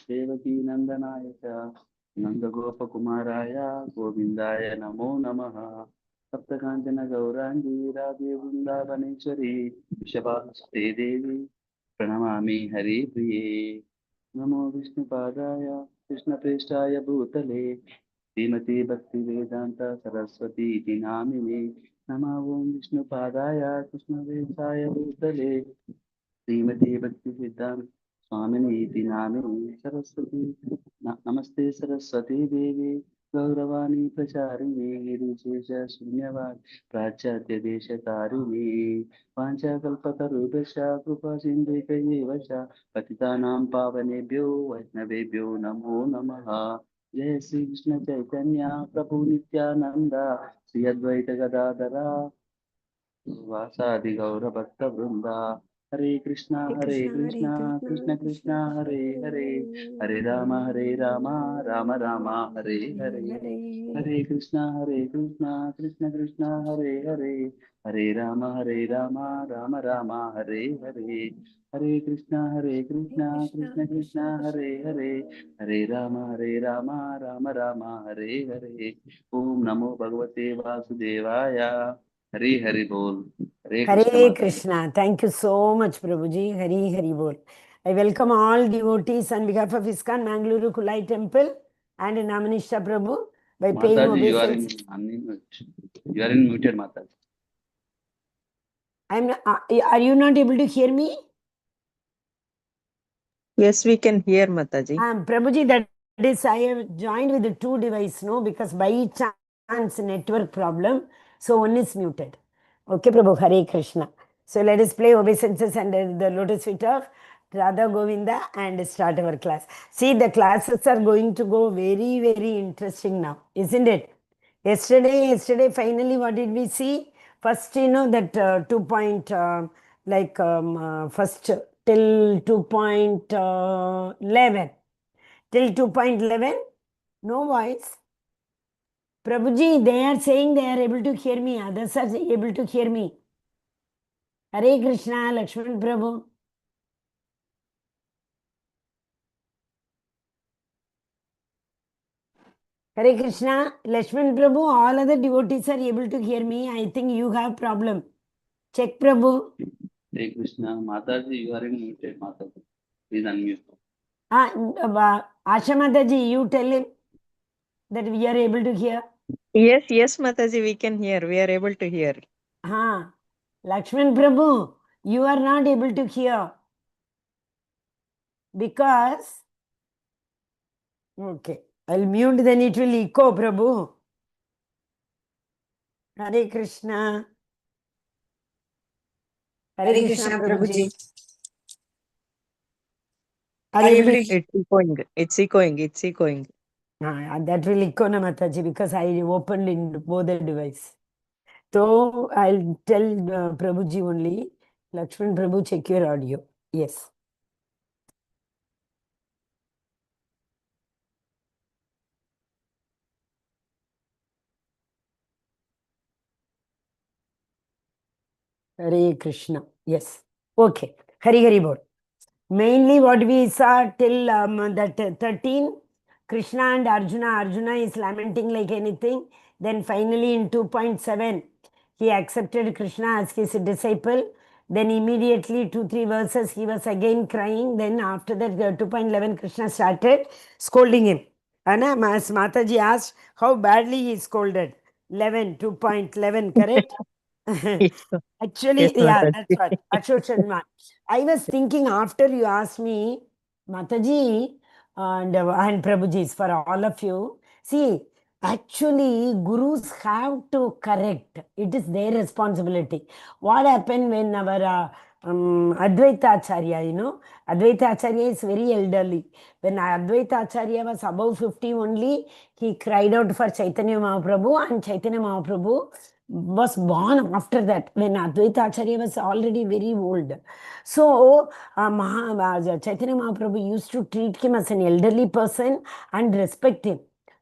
देवकी नंदनाय च नंदगोपकुमाराय गोविंदाय नमो नमः। सप्तकांचन गौरांगी राधे वृंदावनेश्वरी वृषभानुसुते देवी प्रणमामि हरिप्रिये। नमो विष्णुपादाय कृष्णप्रेष्ठाय भूतले श्रीमती भक्तिवेदांत सरस्वती इति नामिने। नमः ओं विष्णुपादाय कृष्णप्रेष्ठाय भूतले श्रीमती भक्तिवेदांत स्वामिने इति नामिने। सरस्वती नमस्ते सरस्वती देवी गौरवाणी प्रचारिणे गिरिशेष शून्यवाद प्राच्याद्य देशतारिणे वाञ्छाकल्पतरुभ्यश्च कृपा सिन्धुकैव च पतितानां पावनेभ्यो वैष्णवेभ्यो नमो नमः। जय श्री कृष्ण चैतन्य प्रभु नित्यानंद श्री अद्वैत गदाधरा वासादि गौर भक्त वृंदा। हरे कृष्णा कृष्ण कृष्ण हरे हरे हरे राम राम राम हरे हरे। हरे कृष्णा कृष्ण कृष्ण हरे हरे हरे राम राम राम हरे हरे। हरे कृष्णा कृष्ण कृष्ण हरे हरे हरे राम राम राम हरे हरे। ओम नमो भगवते वासुदेवाय। हरि हरि बोल। हरे कृष्ण Hare माता जी। Krishna. Thank you so much, Prabhuji. Hari Hari Bol. I welcome all devotees on behalf of ISKCON Mangaluru Kulai Temple and Namanishta Prabhu by paying माता जी, you are in obeisance. unmute. You are in muted, माता जी. Are you not able to hear me? Yes, we can hear Mataji. Prabhuji, that is, I have joined with the two devices, no, because by chance network problem, so one is muted. Okay, Prabhu, Hare Krishna. So let us play obeisances under the lotus feet of Radha Govinda and start our class. See, the classes are going to go very, very interesting now, isn't it? Yesterday, finally, what did we see? First, that 2 point, first till 2.11. Till 2.11, no voice. Prabhuji, they are saying they are able to hear me. Others are able to hear me. Hare Krishna, Lakshman Prabhu. Hare Krishna, Lakshman Prabhu, all other devotees are able to hear me. I think you have problem. Check, Prabhu. Hare Krishna, माता जी, you are in muted, माता जी. Please unmute. Asha Mataji, you tell him that we are able to hear. Yes, Mataji, we can hear. We are able to hear. Lakshman Prabhu, you are not able to hear. Because, okay, I'll mute, then it will echo, Prabhu. Hare Krishna. Hare Krishna, Prabhuji. Are you able to... It's echoing. That will echo, na Mataji, because I opened in both the device. So I'll tell Prabhuji only. Lakshman Prabhu, check your audio. Yes. Hare Krishna. Yes. Okay. Hari Hari Bol. Mainly what we saw till that 13, Krishna and Arjuna. Arjuna is lamenting like anything. Then finally in 2.7, he accepted Krishna as his disciple. Then immediately 2-3 verses he was again crying. Then after that 2.11, Krishna started scolding him. Anna, as Mataji asked, how badly he scolded. 2.11, correct? Actually, Yes, yeah, Mataji. that's what. Ashok Sharma. I was thinking after you asked me, Mataji and Prabhuji, for all of you, see, actually, gurus have to correct. It is their responsibility. What happened when our Advaita Acharya, Advaita Acharya is very elderly. When Advaita Acharya was above 50 only, he cried out for Chaitanya Mahaprabhu, and Chaitanya Mahaprabhu was born after that, when Advaita Acharya was already very old. So, Chaitanya Mahaprabhu used to treat him as an elderly person and respect him.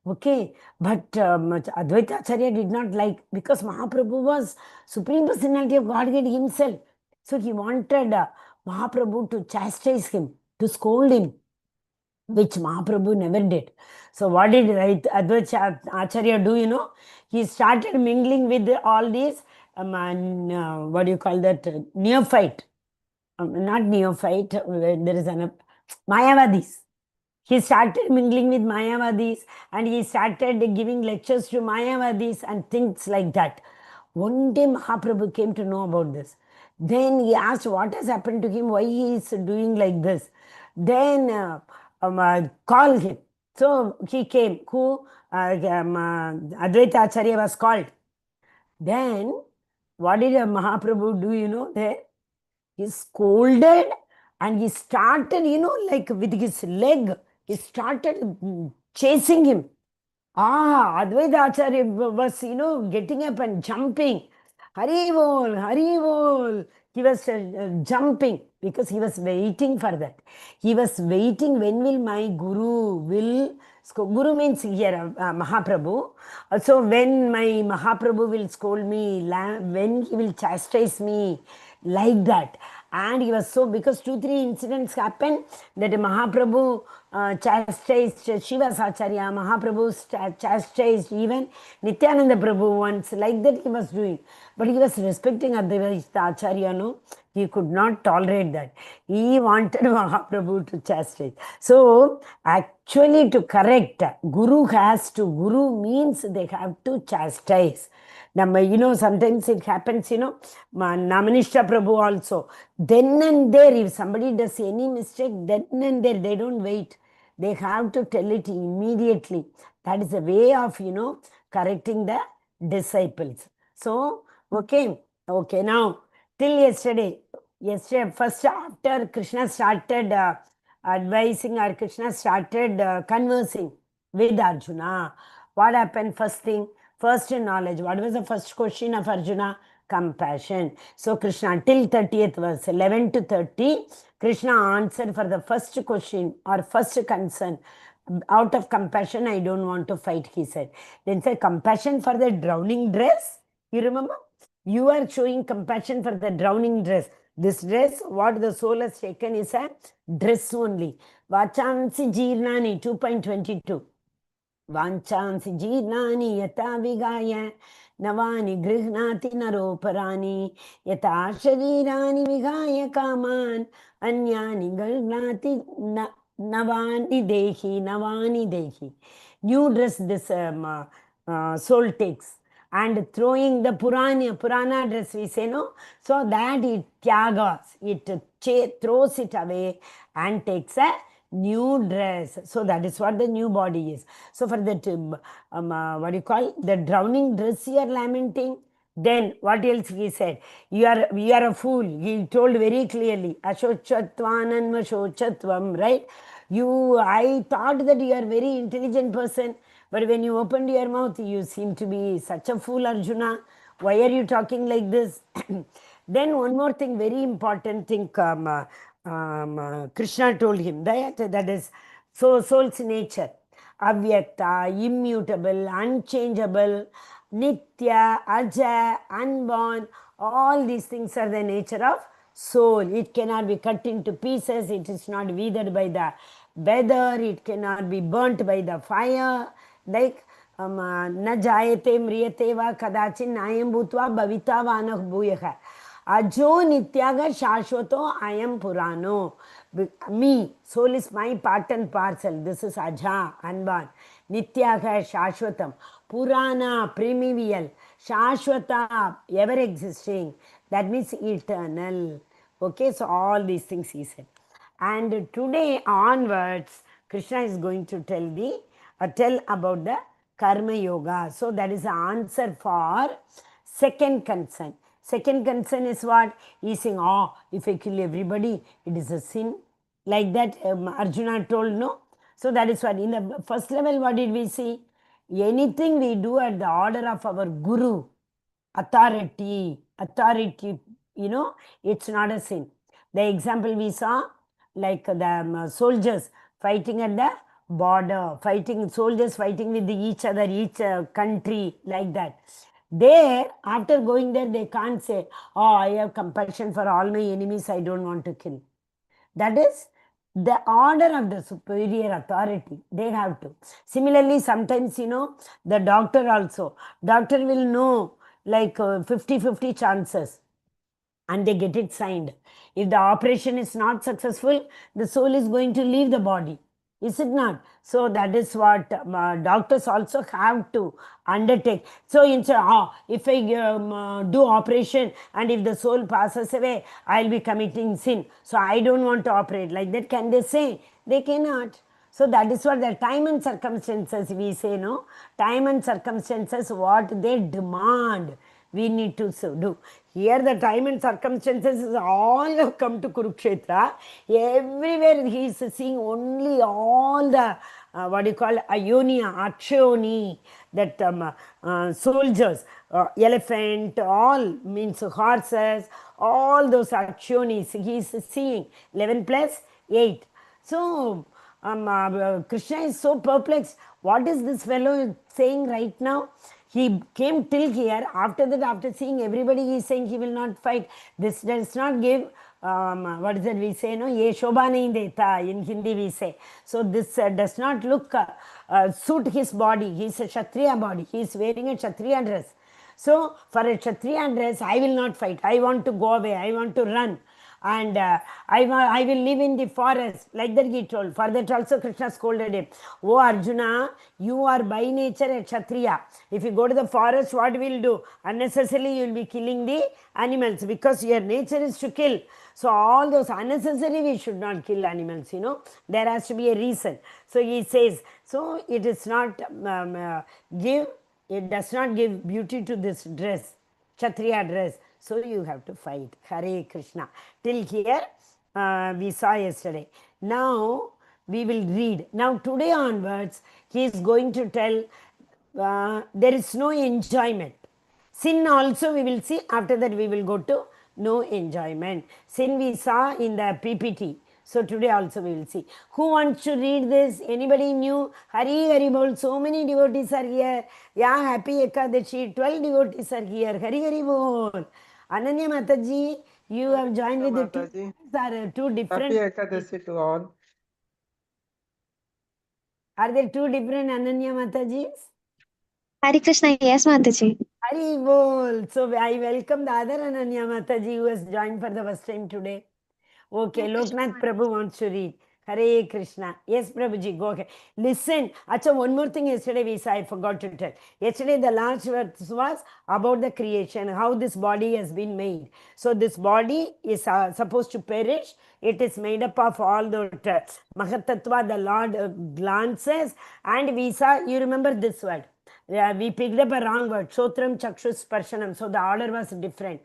Okay, but Advaita Acharya did not like, because Mahaprabhu was Supreme Personality of Godhead himself. So he wanted Mahaprabhu to chastise him, to scold him. which Mahaprabhu never did. So what did Advaita Acharya do, you know? He started mingling with all these, what do you call that, neophyte. Not neophyte, there is an Mayavadis. He started mingling with Mayavadis and he started giving lectures to Mayavadis and things like that. One day Mahaprabhu came to know about this. Then he asked what has happened to him, why he is doing like this. Then call him. So he came. Advaita Acharya was called. Then what did Mahaprabhu do, you know, there? He scolded and he started, you know, like with his leg, he started chasing him. Advaita Acharya was, you know, getting up and jumping. Hari bol, Hari bol. He was jumping because he was waiting for that. He was waiting, when will my Guru will, Guru means here Mahaprabhu. So when my Mahaprabhu will scold me, when he will chastise me, like that. And he was so, because 2-3 incidents happened that Mahaprabhu chastised Shivas Acharya, Mahaprabhu chastised even Nityananda Prabhu once, like that he was doing. But he was respecting Advaita Acharya, no? He could not tolerate that. He wanted Mahaprabhu to chastise. So, actually to correct, Guru means they have to chastise. You know, sometimes it happens, you know, Namanishta Prabhu also. Then and there, if somebody does any mistake, then and there, they don't wait. They have to tell it immediately. That is a way of, you know, correcting the disciples. So, okay, now, till yesterday, first after Krishna started advising, or Krishna started conversing with Arjuna, what happened? First thing, first knowledge. What was the first question of Arjuna? Compassion. So Krishna, till 30th verse, 11 to 30, Krishna answered for the first question or first concern. Out of compassion, I don't want to fight, he said. Then said, compassion for the drowning dress. You remember? You are showing compassion for the drowning dress. This dress, what the soul has taken is a dress only. Vachansi Jirnani, 2.22. Vanchansi Jirnani Yata Vigaya Navani Grihnati Naroparani Yata Sharirani Vigaya Kaman Anyani Grihnati Navani Dehi. New dress this soul takes. And throwing the Purana dress, we say, no? So that it tyagas, it throws it away and takes a new dress. So that is what the new body is. So for that, what do you call, the drowning dress you are lamenting. Then what else he said? You are a fool. He told very clearly, Ashochatvanan Vashochatvam, right? I thought that you are a very intelligent person, but when you opened your mouth, you seem to be such a fool, Arjuna. Why are you talking like this? Then one more thing, very important thing, Krishna told him, that is soul's nature. Avyakta, immutable, unchangeable, Nitya, Aja, unborn, all these things are the nature of soul. It cannot be cut into pieces, it is not withered by the weather, it cannot be burnt by the fire, like na jayate mriyate va kadachin nayam bhutva bhavita vanah bhuyaha. Ajo nityaga shashvato ayam purano. Me, soul is my part and parcel. This is Aja, unborn. Nityaga shashvatam. Purana, primeval. Shashvata, ever existing. That means eternal. Okay, so all these things he said. And today onwards, Krishna is going to tell about the Karma Yoga. So that is the answer for second concern. Second concern is what? He is saying, if I kill everybody, it is a sin. Like that, Arjuna told, no? So that is what. In the first level, what did we see? Anything we do at the order of our Guru, authority, you know, it's not a sin. The example we saw, like the soldiers fighting at the border, soldiers fighting with each other, each country, like that. There, after going there, they can't say, I have compassion for all my enemies, I don't want to kill. That is the order of the superior authority, they have to. Similarly, sometimes, the doctor also, doctor will know like 50-50 chances, and they get it signed. If the operation is not successful, the soul is going to leave the body. Is it not? So that is what doctors also have to undertake. So if I do operation and if the soul passes away, I'll be committing sin. So I don't want to operate. Like that, can they say? They cannot. So that is what the time and circumstances, we say, no? Time and circumstances, what they demand, we need to do. Here the time and circumstances is all have come to Kurukshetra. Everywhere he is seeing only all the, what do you call, Ionia, Akshayoni, that soldiers, elephant, all means horses, all those Akshayonis he is seeing. 11 plus 8. So, Krishna is so perplexed. What is this fellow saying right now? He came till here. After that, after seeing everybody, he is saying he will not fight. This does not give, what is that we say, no? Ye shobha nahi deta, in Hindi we say. So this does not look, suit his body. He is a Kshatriya body. He is wearing a Kshatriya dress. So for a Kshatriya dress, I will not fight. I want to go away. I want to run. And I will live in the forest. Like that he told. For that also Krishna scolded him. Oh Arjuna, you are by nature a Kshatriya. If you go to the forest, what will you do? Unnecessarily you will be killing the animals, because your nature is to kill. So all those unnecessary, we should not kill animals, There has to be a reason. So he says, so it is not it does not give beauty to this dress, Kshatriya dress. So you have to fight. Hare Krishna. Till here we saw yesterday. Now we will read. Now today onwards, he is going to tell there is no enjoyment. Sin also we will see. After that we will go to no enjoyment. Sin we saw in the PPT. So today also we will see. Who wants to read this? Anybody new? Hari Hari Bol. So many devotees are here. Yeah, happy Ekadashi. 12 devotees are here. Hari Hari Bol. Ananya Mataji, you have joined with the two different. Happy Ekadasi to all. Are there two different Ananya Matajis? Hare Krishna, yes, Mataji. Hari Bol. So I welcome the other Ananya Mataji who has joined for the first time today. Okay, Loknath Prabhu wants to read. Hare Krishna. Yes, Prabhuji, go ahead. Listen. Acha, one more thing yesterday we saw, I forgot to tell. Yesterday the last verse was about the creation, how this body has been made. So this body is supposed to perish. It is made up of all the Mahatattva, the Lord glances. And we saw, you remember this word. We picked up a wrong word. Shotram Chakshus Sparshanam. So the order was different.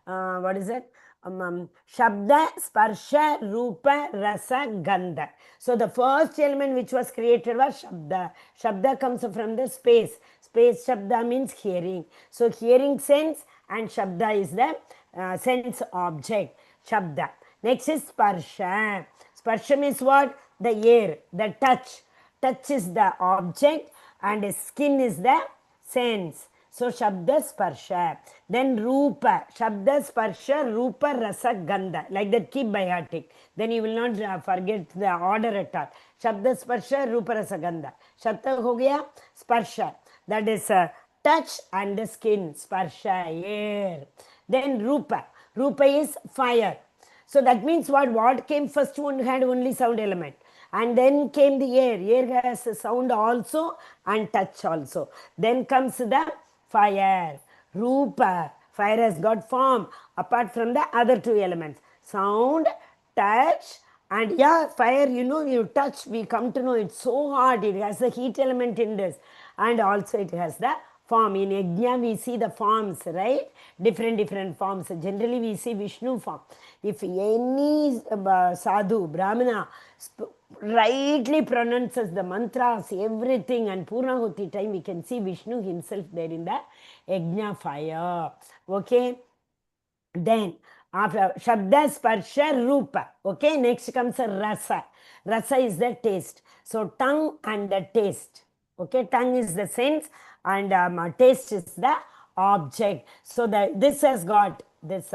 What is it? Shabda, Sparsha, Rupa, Rasa, Gandha. So the first element which was created was Shabda. Shabda comes from the space. Space Shabda means hearing. So hearing sense, and Shabda is the sense object. Shabda. Next is Sparsha. Sparsha means what? The air, the touch. Touch is the object and skin is the sense. So, Shabda Sparsha. Then Rupa. Shabda Sparsha, Rupa, Rasa, Gandha. Like that, keep by hearting. Then you will not forget the order at all. Shabda Sparsha, Rupa, Rasa, Gandha. Shabda ho gaya, Sparsha. That is touch and the skin. Sparsha, air. Then Rupa. Rupa is fire. So that means what? What came first? One had only sound element. And then came the air. Air has a sound also and touch also. Then comes the fire. Rupa. Fire has got form apart from the other two elements. Sound, touch, and yeah, fire, you touch, we come to know it's so hot. It has the heat element in this. And also it has the form. In Yajna we see the forms, right? Different forms. Generally we see Vishnu form. If any sadhu, Brahmana, rightly pronounces the mantras, everything, and Purnahuti time, we can see Vishnu himself there in the Yajna fire. Okay? Then, after Shabda, Sparsha, Rupa. Okay? Next comes a Rasa. Rasa is the taste. So, tongue and the taste. Okay? Tongue is the sense and taste is the object. So, this has got this,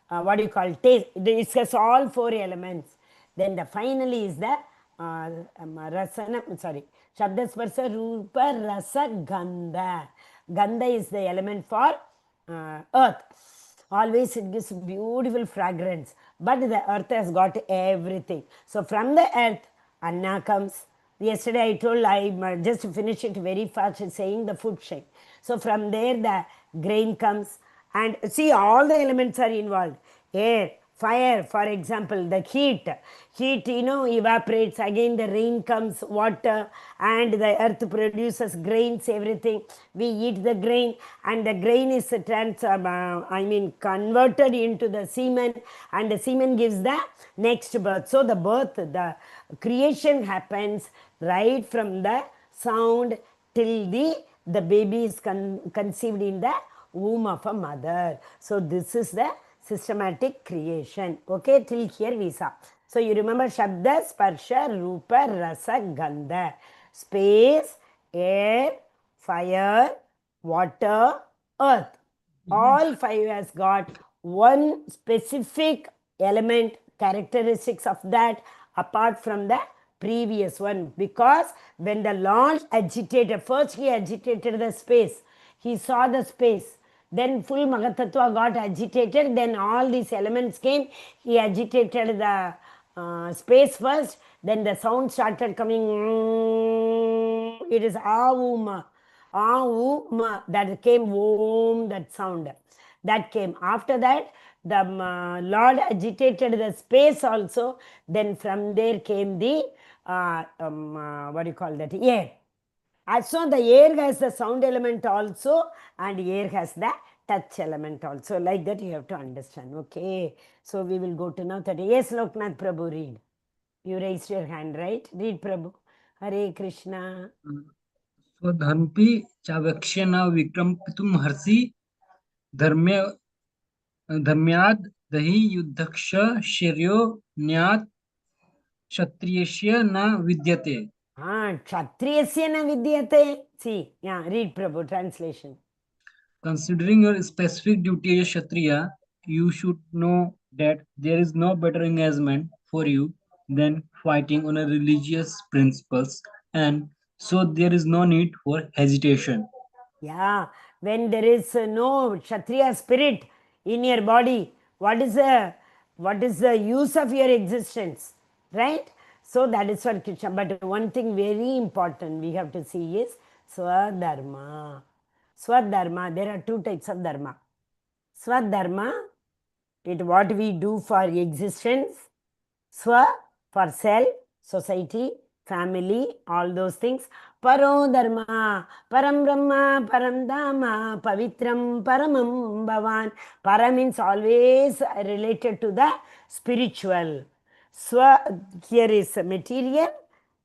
what do you call, taste. This has all four elements. Then the finally is the rasana, sorry, Shabda Sparsa Rupa Rasa Gandha. Gandha is the element for earth. Always it gives beautiful fragrance. But the earth has got everything. So from the earth, Anna comes. Yesterday I told I just finished it very fast saying the food chain. So from there the grain comes. And see, all the elements are involved. Air, fire, for example, the heat. Heat, evaporates. Again, the rain comes, water, and the earth produces grains, everything. We eat the grain, and the grain is converted into the semen, and the semen gives the next birth. So the birth, the creation happens right from the sound till the baby is conceived in the womb of a mother. So this is the systematic creation. Okay, till here we saw. So you remember Shabda, Sparsha, Rupa, Rasa, Gandha. Space, air, fire, water, earth. All five has got one specific element, characteristics of that apart from the previous one. Because when the Lord agitated, first he agitated the space. He saw the space. Then full Mahatattva got agitated. Then all these elements came. He agitated the space first. Then the sound started coming. It is Aum. Aum. That came Om, that sound. That came. After that, the Lord agitated the space also. Then from there came the, what do you call that? Air. So the air has the sound element also, and air has the touch element also. Like that you have to understand. Okay. So we will go to now 30. Yes, Loknath Prabhu, read. You raised your hand, right? Read, Prabhu. Hare Krishna. स्वधर्मपि चावक्ष्येन विक्रमितुं हर्षि धर्म्य धर्म्याद् दहि युद्धक्ष शौर्यो न्यात् क्षत्रियस्य न विद्यते. Kshatriyasya na vidyate. See, yeah, read, Prabhu, translation. Considering your specific duty as a Kshatriya, you should know that there is no better engagement for you than fighting on a religious principles, and so there is no need for hesitation. Yeah, when there is no Kshatriya spirit in your body, what is the use of your existence? Right? So that is what Krishna. But one thing very important we have to see is Swadharma. Swadharma, there are two types of dharma. Swadharma, it what we do for existence. Swa, for self, society, family, all those things. Paro dharma, param brahma, param dhamma, pavitram, paramam bhavan. Para means always related to the spiritual. Swa, here is material,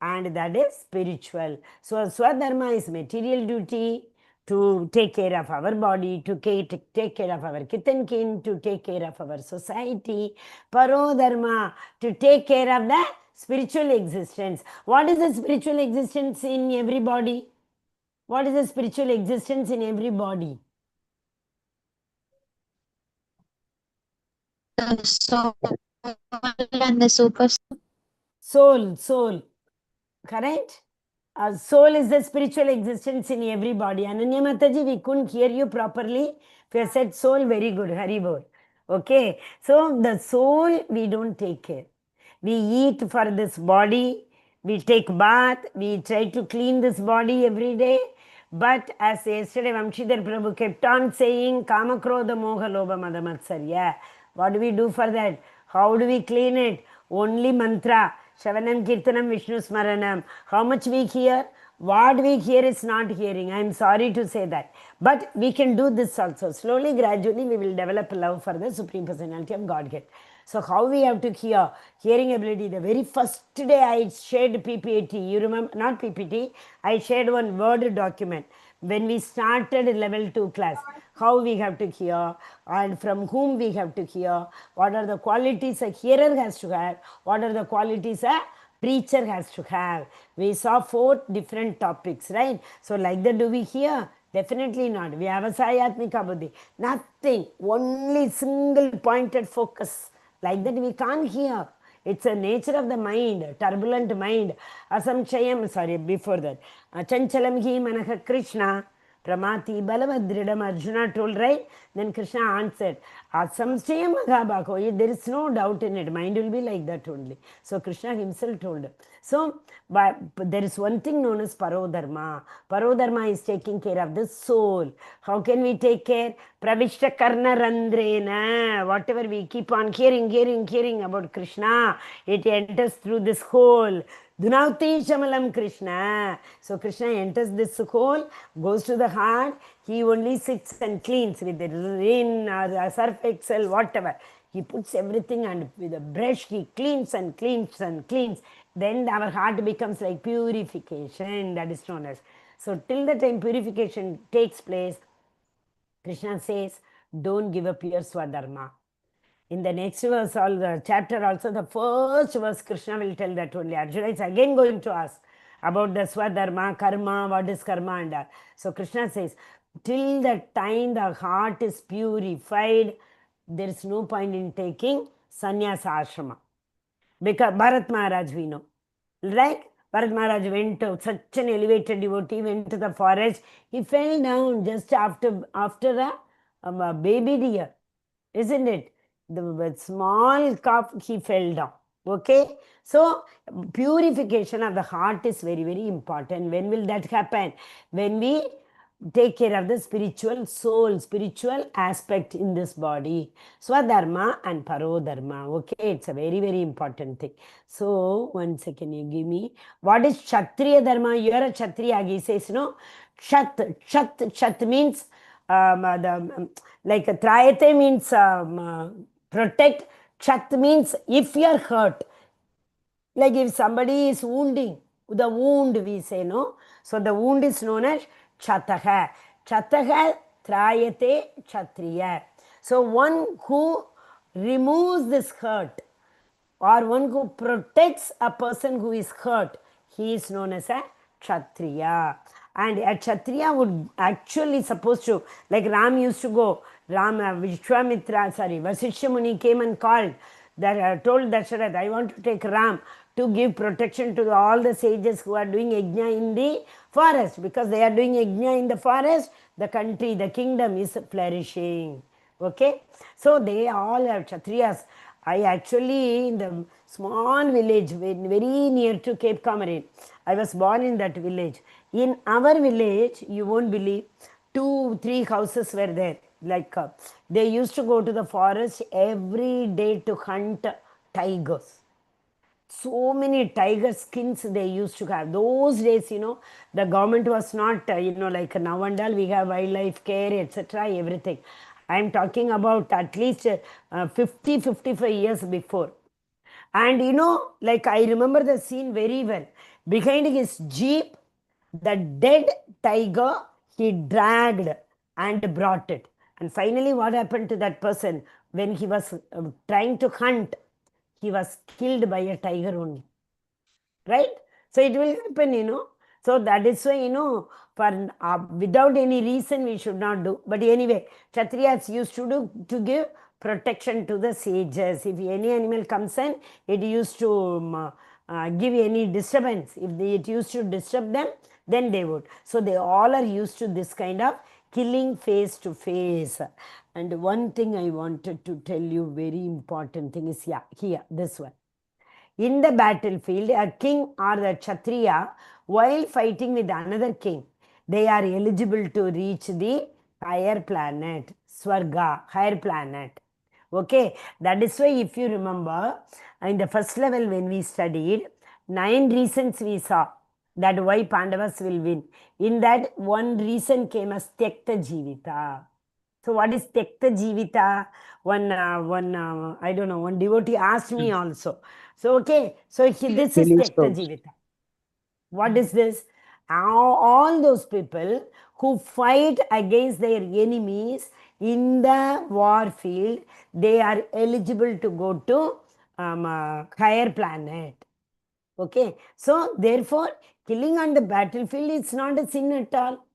and that is spiritual. So Swadharma is material duty, to take care of our body, to take care of our kith and kin, to take care of our society. Paro dharma, to take care of the spiritual existence. What is the spiritual existence in everybody? What is the spiritual existence in everybody? The soul and the super Soul. Correct? Soul is the spiritual existence in everybody. Ananya Mataji, we couldn't hear you properly. You said soul, very good. Haribol. Okay. So the soul, we don't take care. We eat for this body. We take bath. We try to clean this body every day. But as yesterday Vamshidhar Prabhu kept on saying, Kama Krodha Moha Lobha Mada Matsarya. What do we do for that? How do we clean it? Only mantra. Shavanam Kirtanam Vishnu Smaranam. How much we hear? What we hear is not hearing. I am sorry to say that. But we can do this also. Slowly, gradually, we will develop love for the Supreme Personality of Godhead. So how we have to hear? Hearing ability. The very first day I shared PPT. You remember? Not PPT. I shared one Word document. When we started level 2 class, how we have to hear and from whom we have to hear, what are the qualities a hearer has to have, what are the qualities a preacher has to have. We saw 4 different topics, right? So like that do we hear? Definitely not. Vyavasayatmika buddhi. Nothing. Only single pointed focus. Like that we can't hear. It's a nature of the mind, turbulent mind. Asamshayam, sorry, before that. Chanchalam hi manaka Krishna. Pramati Balavadridam, Arjuna told, right? Then Krishna answered, Asamshayam Maghabhako. There is no doubt in it. Mind will be like that only. So Krishna himself told. So but there is one thing known as Parodharma. Parodharma is taking care of the soul. How can we take care? Pravishta Karna Randrena. Whatever we keep on hearing about Krishna, it enters through this hole. Dunauti Shamalam Krishna. So Krishna enters this hole, goes to the heart. He only sits and cleans with the rain or the surf excel, whatever. He puts everything and with a brush he cleans and cleans and cleans. Then our heart becomes like purification, that is known as. So till the time purification takes place, Krishna says, don't give up your Swadharma. In the next verse, all the chapter also, the first verse, Krishna will tell that only. Arjuna is again going to ask about the Swadharma, Karma, what is Karma and all. So Krishna says, till the time the heart is purified, there is no point in taking sannyasa ashrama. Because Bharat Maharaj we know, right? Bharat Maharaj went to such an elevated devotee, went to the forest. He fell down just after a baby deer, isn't it? The small calf, he fell down. Okay, so purification of the heart is very, very important. When will that happen? When we take care of the spiritual soul, spiritual aspect in this body. Swadharma and Parodharma. Okay, it's a very, very important thing. So, 1 second, you give me. What is Kshatriya Dharma? You are a Kshatriya. He says, no. Kshat means like Trayate means protect. Kshat means if you are hurt. Like if somebody is wounding, the wound we say, no? So the wound is known as Chataha. Chataha Trayate Kshatriya. So one who removes this hurt or one who protects a person who is hurt, he is known as a Kshatriya. And a Kshatriya would actually supposed to, like Ram used to go, Vasishtha Muni came and called, told Dasharatha, I want to take Ram to give protection to all the sages who are doing yajna in the forest. Because they are doing yajna in the forest, the country, the kingdom is flourishing. Okay, so they all have Kshatriyas. I actually, in the small village, very near to Cape Comorin, I was born in that village. In our village, you won't believe, 2-3 houses were there. Like they used to go to the forest every day to hunt tigers. So many tiger skins they used to have. Those days, the government was not, like now and all, we have wildlife care, etc., everything. I am talking about at least 50-55 years before. And like I remember the scene very well. Behind his jeep, the dead tiger, he dragged and brought it. And finally, what happened to that person? When he was trying to hunt, he was killed by a tiger only. Right? So it will happen, So that is why, for without any reason we should not do. But anyway, Kshatriyas used to do to give protection to the sages. If any animal comes in, it used to give any disturbance. If it used to disturb them, then they would. So they all are used to this kind of killing face to face. And one thing I wanted to tell you, very important thing is here, this one. In the battlefield, a king or the Kshatriya, while fighting with another king, they are eligible to reach the higher planet, Swarga, higher planet. Okay, that is why if you remember, in the first level when we studied, 9 reasons we saw that why Pandavas will win. In that, one reason came as Tyakta Jivita. So what is Tyakta Jivita? One I don't know, one devotee asked me also. So okay, so this is Tyakta Jivita. What is this? All those people who fight against their enemies in the war field, they are eligible to go to higher planet. Okay, so therefore, killing on the battlefield is not a sin at all.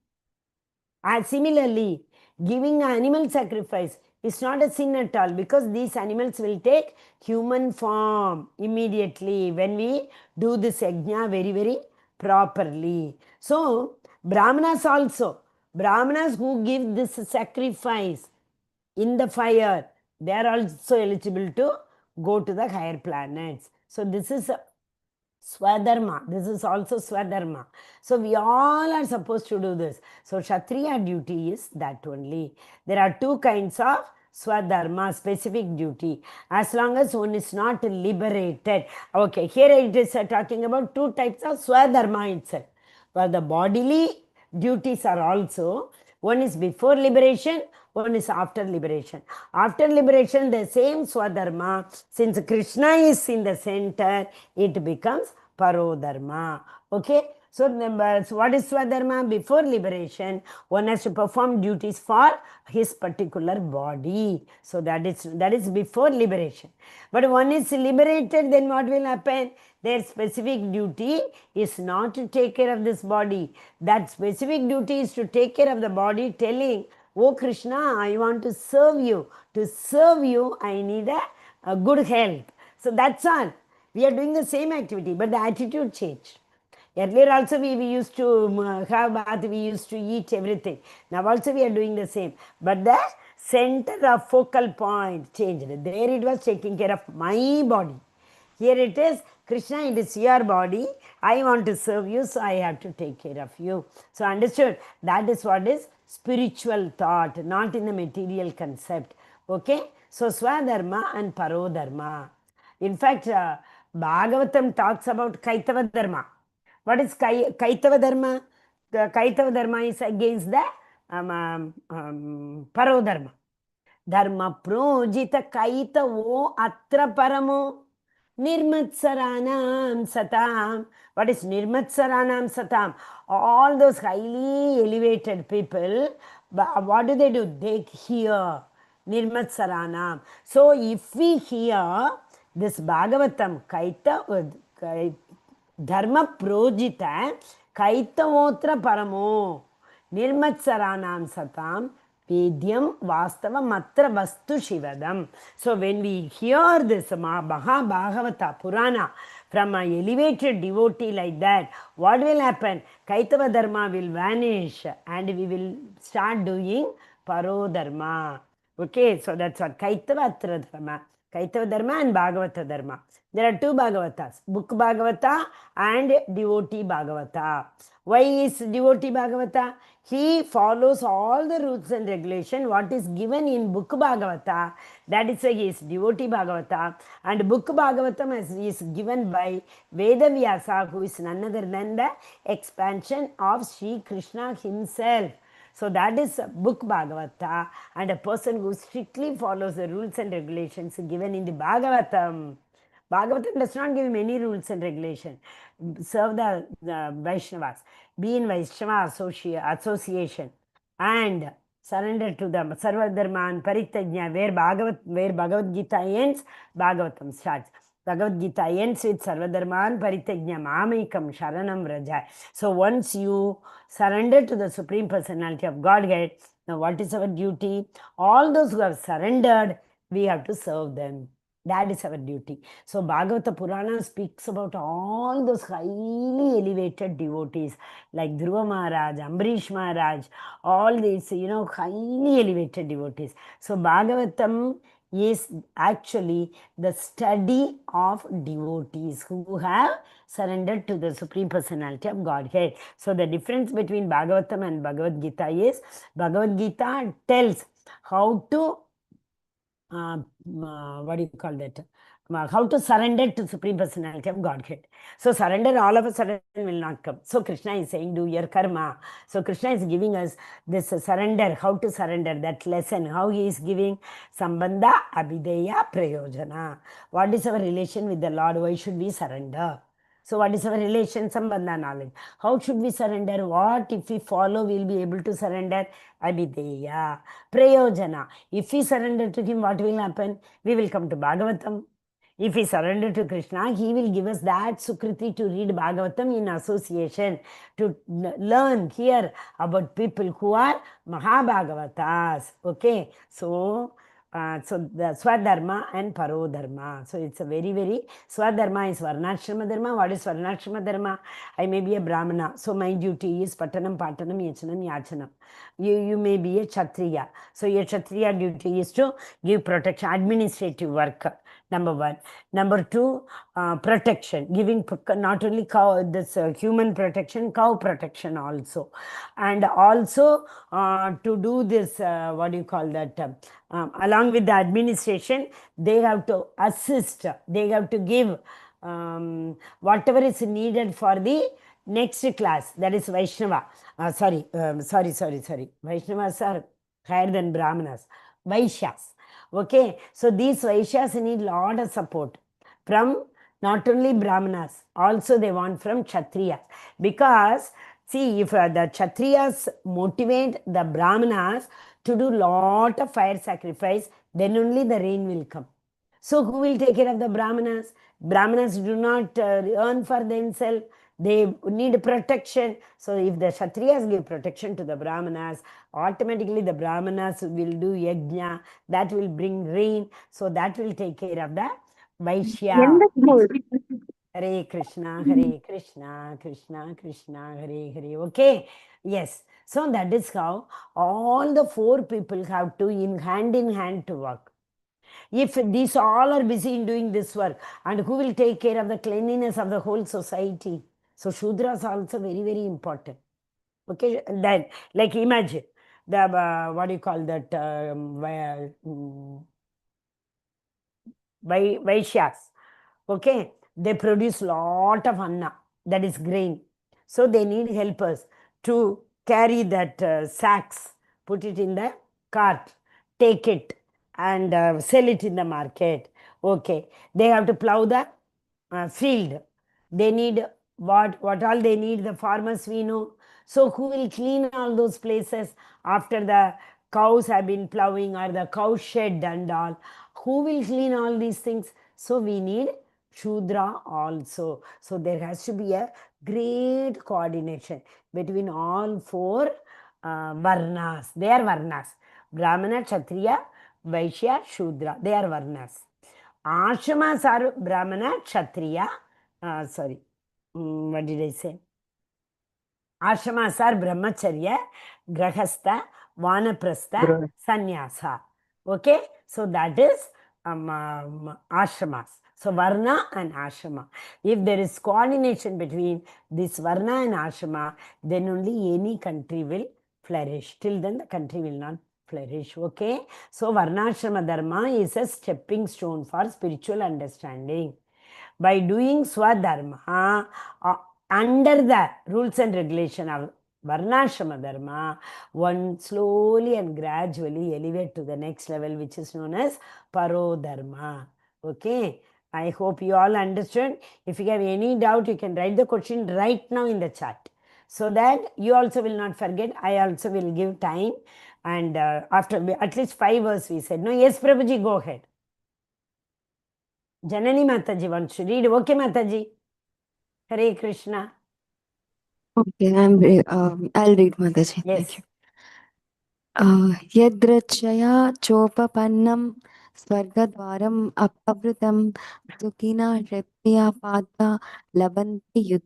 Similarly, giving animal sacrifice It's not a sin at all, because these animals will take human form immediately when we do this yajna very, very properly. So, Brahmanas also, Brahmanas who give this sacrifice in the fire, they are also eligible to go to the higher planets. So, this is Swadharma. This is also Swadharma. So we all are supposed to do this. So Kshatriya duty is that only. There are two kinds of Swadharma, specific duty. As long as one is not liberated. Okay, here it is talking about two types of Swadharma itself. But the bodily duties are also, one is before liberation, one is after liberation. After liberation, the same Swadharma, since Krishna is in the center, it becomes Parodharma. Okay? So what is Swadharma? Before liberation, one has to perform duties for his particular body. So that is before liberation. But one is liberated, then what will happen? Their specific duty is not to take care of this body. That specific duty is to take care of the body, telling, oh Krishna, I want to serve you. To serve you, I need a good health. So that's all. We are doing the same activity, but the attitude changed. Earlier also we used to have bath, we used to eat everything. Now also we are doing the same. But the center of focal point changed. There it was taking care of my body. Here it is, Krishna, it is your body. I want to serve you, so I have to take care of you. So understood? That is what is spiritual thought, not in the material concept. Okay? So Swadharma and Parodharma. In fact, Bhagavatam talks about Kaitava Dharma. What is Kaitava Dharma? The Kaitava Dharma is against the Parodharma. Dharma projita kaita wo atra paramo nirmatsaranam satam. What is nirmatsaranam satam? All those highly elevated people, what do? They hear nirmatsaranam. So if we hear this Bhagavatam, Dharma projita kaitavotra paramo nirmatsaranam satam Vedyam Vastava Matra Vastu Shivadam. So when we hear this Mahabhagavata Purana from an elevated devotee like that, what will happen? Kaitava Dharma will vanish and we will start doing Parodharma. Okay, so that's what Kaitava Dharma. Kaitava Dharma and Bhagavata Dharma. There are two Bhagavatas, Book Bhagavata and Devotee Bhagavata. Why is Devotee Bhagavata? He follows all the rules and regulations what is given in Book Bhagavata. That is why he is Devotee Bhagavata. And Book Bhagavatam is given by Veda Vyasa, who is none other than the expansion of Sri Krishna himself. So that is Book Bhagavata, and a person who strictly follows the rules and regulations given in the Bhagavatam. Bhagavatam does not give many rules and regulations. Serve the Vaishnavas, be in Vaishnava association, and surrender to them. Sarva Dharman Paritagnya, where Bhagavad Gita ends, Bhagavatam starts. Bhagavad Gita ends with Sarva Dharman Paritagnya Mamekam Sharanam Vraja. So once you surrender to the Supreme Personality of Godhead, now what is our duty? All those who have surrendered, we have to serve them. That is our duty. So Bhagavata Purana speaks about all those highly elevated devotees like Dhruva Maharaj, Ambarish Maharaj, all these, highly elevated devotees. So Bhagavatam is actually the study of devotees who have surrendered to the Supreme Personality of Godhead. So the difference between Bhagavatam and Bhagavad Gita is Bhagavad Gita tells how to what do you call that? How to surrender to Supreme Personality of Godhead. So surrender all of a sudden will not come. So Krishna is saying, do your karma. So Krishna is giving us this surrender, how to surrender, that lesson, how he is giving Sambandha, Abhideya, Prayojana. What is our relation with the Lord? Why should we surrender? So what is our relation? Sambandha knowledge. How should we surrender? What if we follow, we will be able to surrender? Abhideya. Prayojana. If we surrender to him, what will happen? We will come to Bhagavatam. If we surrender to Krishna, he will give us that Sukriti to read Bhagavatam in association, to learn, hear about people who are Mahabhagavatas. Okay. So So the Swadharma and Parodharma. So it's a very, very, Swadharma is Varnashrama Dharma. What is Varnashrama Dharma? I may be a Brahmana. So my duty is Patanam, Patanam, Yachanam, Yachanam. You may be a Kshatriya. So your Kshatriya duty is to give protection, administrative work. Number one. Number two, protection, giving not only cow, this human protection, cow protection also. And also to do this, what do you call that? Along with the administration, they have to assist, they have to give whatever is needed for the next class, that is Vaishnava. Sorry. Vaishnavas are higher than Brahmanas. Vaishyas. Okay, so these Vaishyas need lot of support from not only Brahmanas, also they want from Kshatriyas. Because, see, if the Kshatriyas motivate the Brahmanas to do lot of fire sacrifice, then only the rain will come. So who will take care of the Brahmanas? Brahmanas do not earn for themselves. They need protection. So if the Kshatriyas give protection to the Brahmanas, automatically the Brahmanas will do yajna. That will bring rain. So that will take care of the Vaishya. Hare Krishna, Krishna Krishna, Hare Hare. Okay, yes. So that is how all the four people have to in hand to work. If these all are busy in doing this work, and who will take care of the cleanliness of the whole society? So Shudras are also very, very important. Okay, then like imagine the what do you call that? Vaishyas. Okay, they produce lot of anna, that is grain. So they need helpers to carry that sacks, put it in the cart, take it and sell it in the market. Okay, they have to plow the field. They need what all they need, the farmers we know. So who will clean all those places after the cows have been plowing or the cow shed and all? Who will clean all these things? So we need Shudra also. So there has to be a great coordination between all four Varnas. They are Varnas. Brahmana, Kshatriya, Vaishya, Shudra. They are Varnas. Ashramas are Brahmana, Kshatriya. What did I say? Ashramas are Brahmacharya, Grahastha, Vanaprastha, Sannyasa. Okay, so that is ashramas. So Varna and Ashrama. If there is coordination between this Varna and Ashrama, then only any country will flourish. Till then the country will not flourish. Okay, so Varnashrama Dharma is a stepping stone for spiritual understanding. By doing Swadharma, under the rules and regulation of Varnashrama Dharma, one slowly and gradually elevate to the next level, which is known as Parodharma. Okay, I hope you all understood. If you have any doubt, you can write the question right now in the chat, so that you also will not forget. I also will give time, and after at least 5 verses we said. No, yes, Prabhuji, go ahead. Janani Mataji wants to read. Okay, Mataji. Hare Krishna. Okay, I'll read Mataji. Yes. Thank you. Yadrachaya chopapannam swargadwaram apavrutam dukina shrepya pata labanti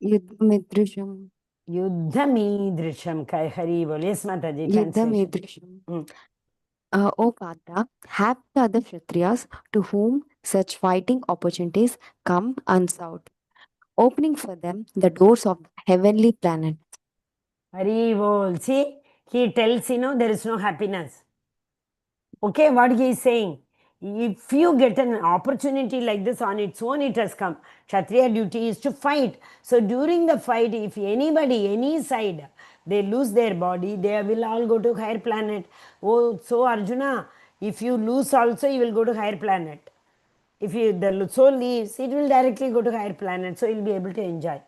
yuddhamidrisham. Yuddhamidrisham. Hari bol. Yes, Mataji. Yuddhamidrisham. O Patra, have the other Kshatriyas to whom such fighting opportunities come unsought, opening for them the doors of the heavenly planet. Hari bol. See, he tells, there is no happiness. Okay, what he is saying? If you get an opportunity like this on its own, it has come. Kshatriya duty is to fight. So during the fight, if anybody, any side, they lose their body, they will all go to higher planet. Oh, so Arjuna, if you lose also, you will go to higher planet. If the soul leaves, it will directly go to higher planet. So you will be able to enjoy.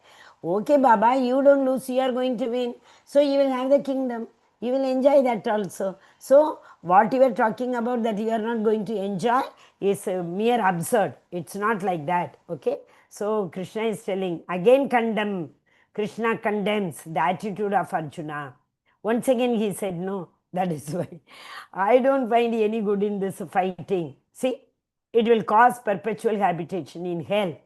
Okay, Baba, you don't lose, you are going to win. So you will have the kingdom. You will enjoy that also. So what you are talking about that you are not going to enjoy is mere absurd. It's not like that. Okay. So Krishna is telling, again condemn. Krishna condemns the attitude of Arjuna. Once again he said, no, That is why I don't find any good in this fighting. See, it will cause perpetual habitation in hell.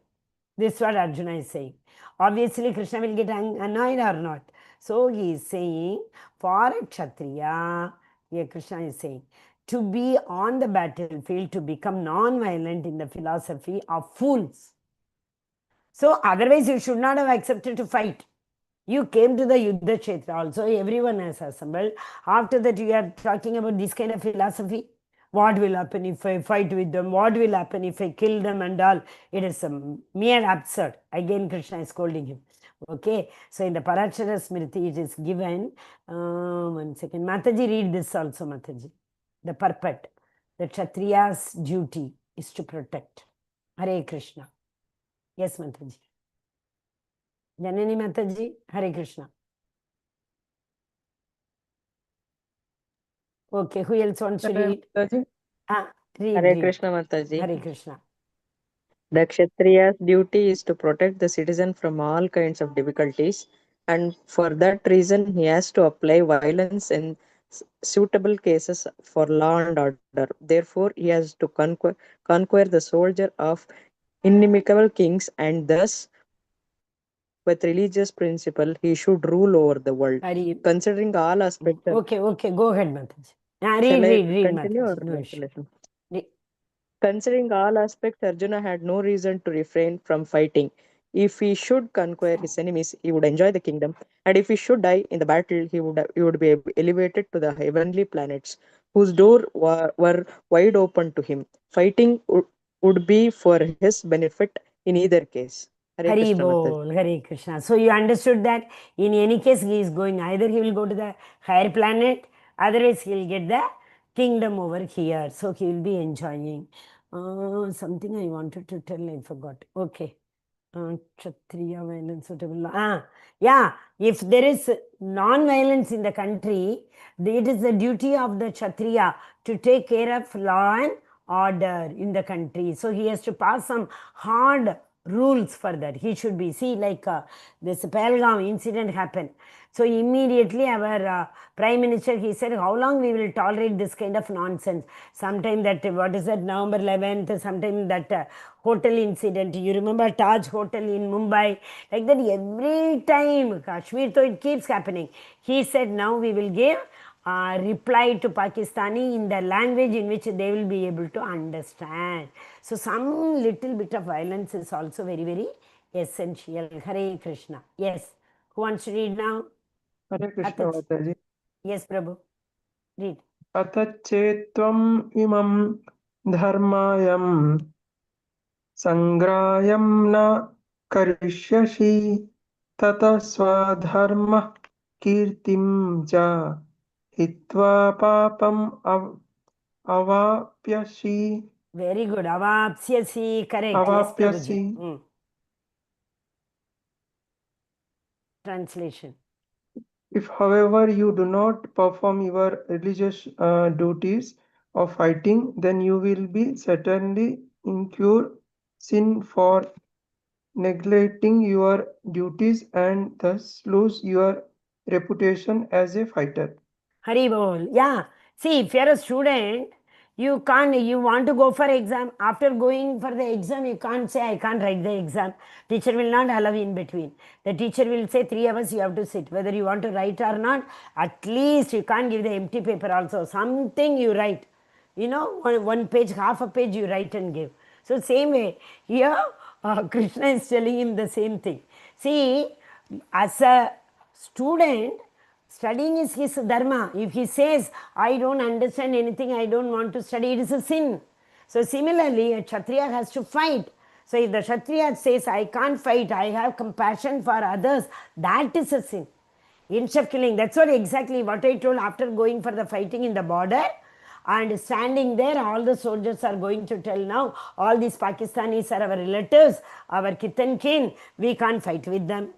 This is what Arjuna is saying. Obviously, Krishna will get annoyed or not. So he is saying, for a Kshatriya, here Krishna is saying, to be on the battlefield, to become non-violent in the philosophy of fools. So otherwise you should not have accepted to fight. You came to the Yuddha Kshetra also, everyone has assembled. After that you are talking about this kind of philosophy. What will happen if I fight with them? What will happen if I kill them and all? It is a mere absurd. Again Krishna is scolding him. Okay, so in the Parachara Smriti it is given, 1 second, Mataji read this also, Mataji. The purport, the Kshatriya's duty is to protect. Hare Krishna. Yes, Mataji. Janani Mataji, Hare Krishna. Okay, who else wants to read? Mataji. Read, Hare read. Krishna, Mataji. Hare Krishna. The Kshatriya's duty is to protect the citizen from all kinds of difficulties, and for that reason, he has to apply violence in suitable cases for law and order. Therefore, he has to conquer the soldier of inimical kings, and thus, with religious principle, he should rule over the world. Hare. Considering all aspects of. Okay, go ahead, Mataji. Shall I Read, continue Mataji. or No issue. listen? Considering all aspects, Arjuna had no reason to refrain from fighting. If he should conquer his enemies, he would enjoy the kingdom, and if he should die in the battle, he would be elevated to the heavenly planets, whose door were wide open to him. Fighting would be for his benefit in either case. Hare Hari Krishna Mataji. Bol, Hare Krishna. So you understood that in any case he is going, either he will go to the higher planet, otherwise he will get the kingdom over here. So he will be enjoying. Something I wanted to tell, I forgot. Okay. Kshatriya violence, whatever. Yeah, if there is non-violence in the country, it is the duty of the Kshatriya to take care of law and order in the country. So he has to pass some hard rules for that. He should be, see, like this Pahalgam incident happened. So immediately our Prime Minister, he said, how long we will tolerate this kind of nonsense? Sometime that, what is that, November 11th, sometime that hotel incident. You remember Taj Hotel in Mumbai? Like that every time, Kashmir, so it keeps happening. He said, now we will give reply to Pakistani in the language in which they will be able to understand. So some little bit of violence is also very, very essential. Hare Krishna. Yes. Who wants to read now? Hare Krishna Mataji. Yes, Prabhu. Read. Atachetvam imam dharmayam sangrayam na karishyasi tata swadharma kirtim ja hitva papam avapyasi. Very good. Avapsyasi. Correct. Yes, Prabhuji. Translation. If, however, you do not perform your religious duties of fighting, then you will be certainly incur sin for neglecting your duties and thus lose your reputation as a fighter. Hari Bol. Yeah. See, if you're a student, you want to go for exam. After going for the exam, you can't say, I can't write the exam. Teacher will not allow in between. The teacher will say 3 hours you have to sit. Whether you want to write or not, at least you can't give the empty paper also. Something you write. You know, one page, half a page you write and give. So same way, here Krishna is telling him the same thing. See, as a student, studying is his dharma. If he says, I don't understand anything, I don't want to study, it is a sin. So similarly, a Kshatriya has to fight. So if the Kshatriya says, I can't fight, I have compassion for others, that is a sin. Instead of killing, that's what exactly what I told after going for the fighting in the border. And standing there, all the soldiers are going to tell now, all these Pakistanis are our relatives, our kith and kin, we can't fight with them.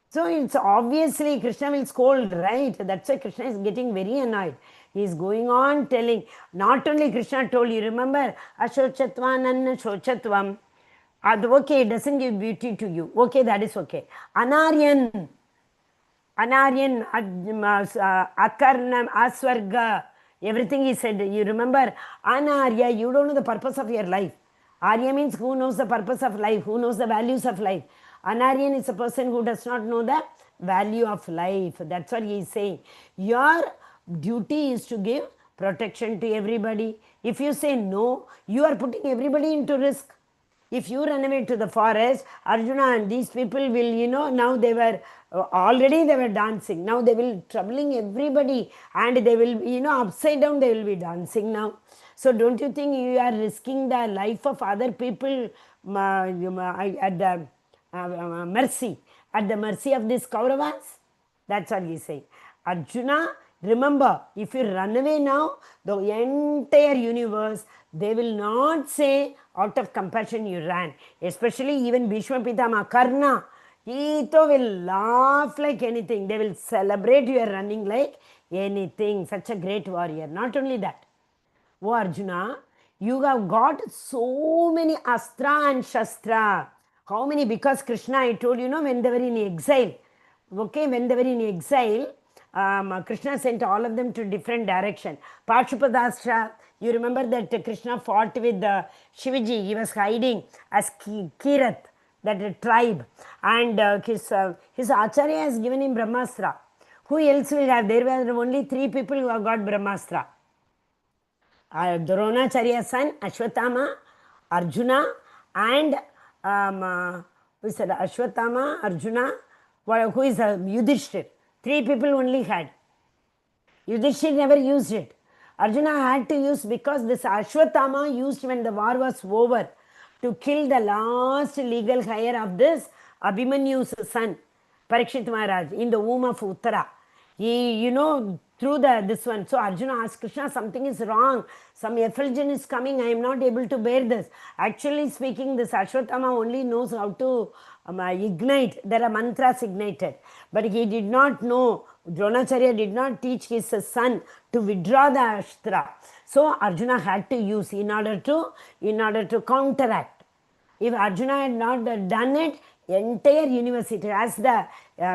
So it's obviously Krishna will scold, right? That's why Krishna is getting very annoyed. He is going on telling, not only Krishna told you, remember, Ashochatvananna Shochatvam. Okay, it doesn't give beauty to you. Okay, that is okay. Anaryan. Anaryan, Akarnam, Aswarga, everything he said. You remember, Anarya, you don't know the purpose of your life. Arya means who knows the purpose of life, who knows the values of life. Anaryan is a person who does not know the value of life. That's what he is saying. Your duty is to give protection to everybody. If you say no, you are putting everybody into risk. If you run away to the forest, Arjuna and these people will, now they were already they were dancing. Now they will troubling everybody and they will, upside down they will be dancing now. So don't you think you are risking the life of other people at the mercy, at the mercy of these Kauravas? That's what he is saying. Arjuna, remember, if you run away now, the entire universe, they will not say out of compassion you ran. Especially even Bhishma Pitama, Karna, he too will laugh like anything. They will celebrate your running like anything. Such a great warrior. Not only that, oh Arjuna, you have got so many astra and shastra. How many? Because Krishna, I told you, when they were in exile. Okay, when they were in exile, Krishna sent all of them to different direction. Pashupadastra, you remember that Krishna fought with Shivaji. He was hiding as Kirat, that tribe. And his Acharya has given him Brahmastra. Who else will have? There were only 3 people who have got Brahmastra. Dronacharya's son, Ashwatthama, Arjuna, and who is that? Ashwatthama, Arjuna, who is Yudhishthir. 3 people only had. Yudhishthir never used it. Arjuna had to use because this Ashwatthama used when the war was over to kill the last legal heir of this Abhimanyu's son, Parikshit Maharaj, in the womb of Uttara. He, through this one. So Arjuna asked Krishna, something is wrong. Some effulgence is coming. I am not able to bear this. Actually speaking, this Ashwatthama only knows how to ignite. There are mantras ignited. But he did not know. Dronacharya did not teach his son to withdraw the Astra. So Arjuna had to use in order to counteract. If Arjuna had not done it, entire universe, it has the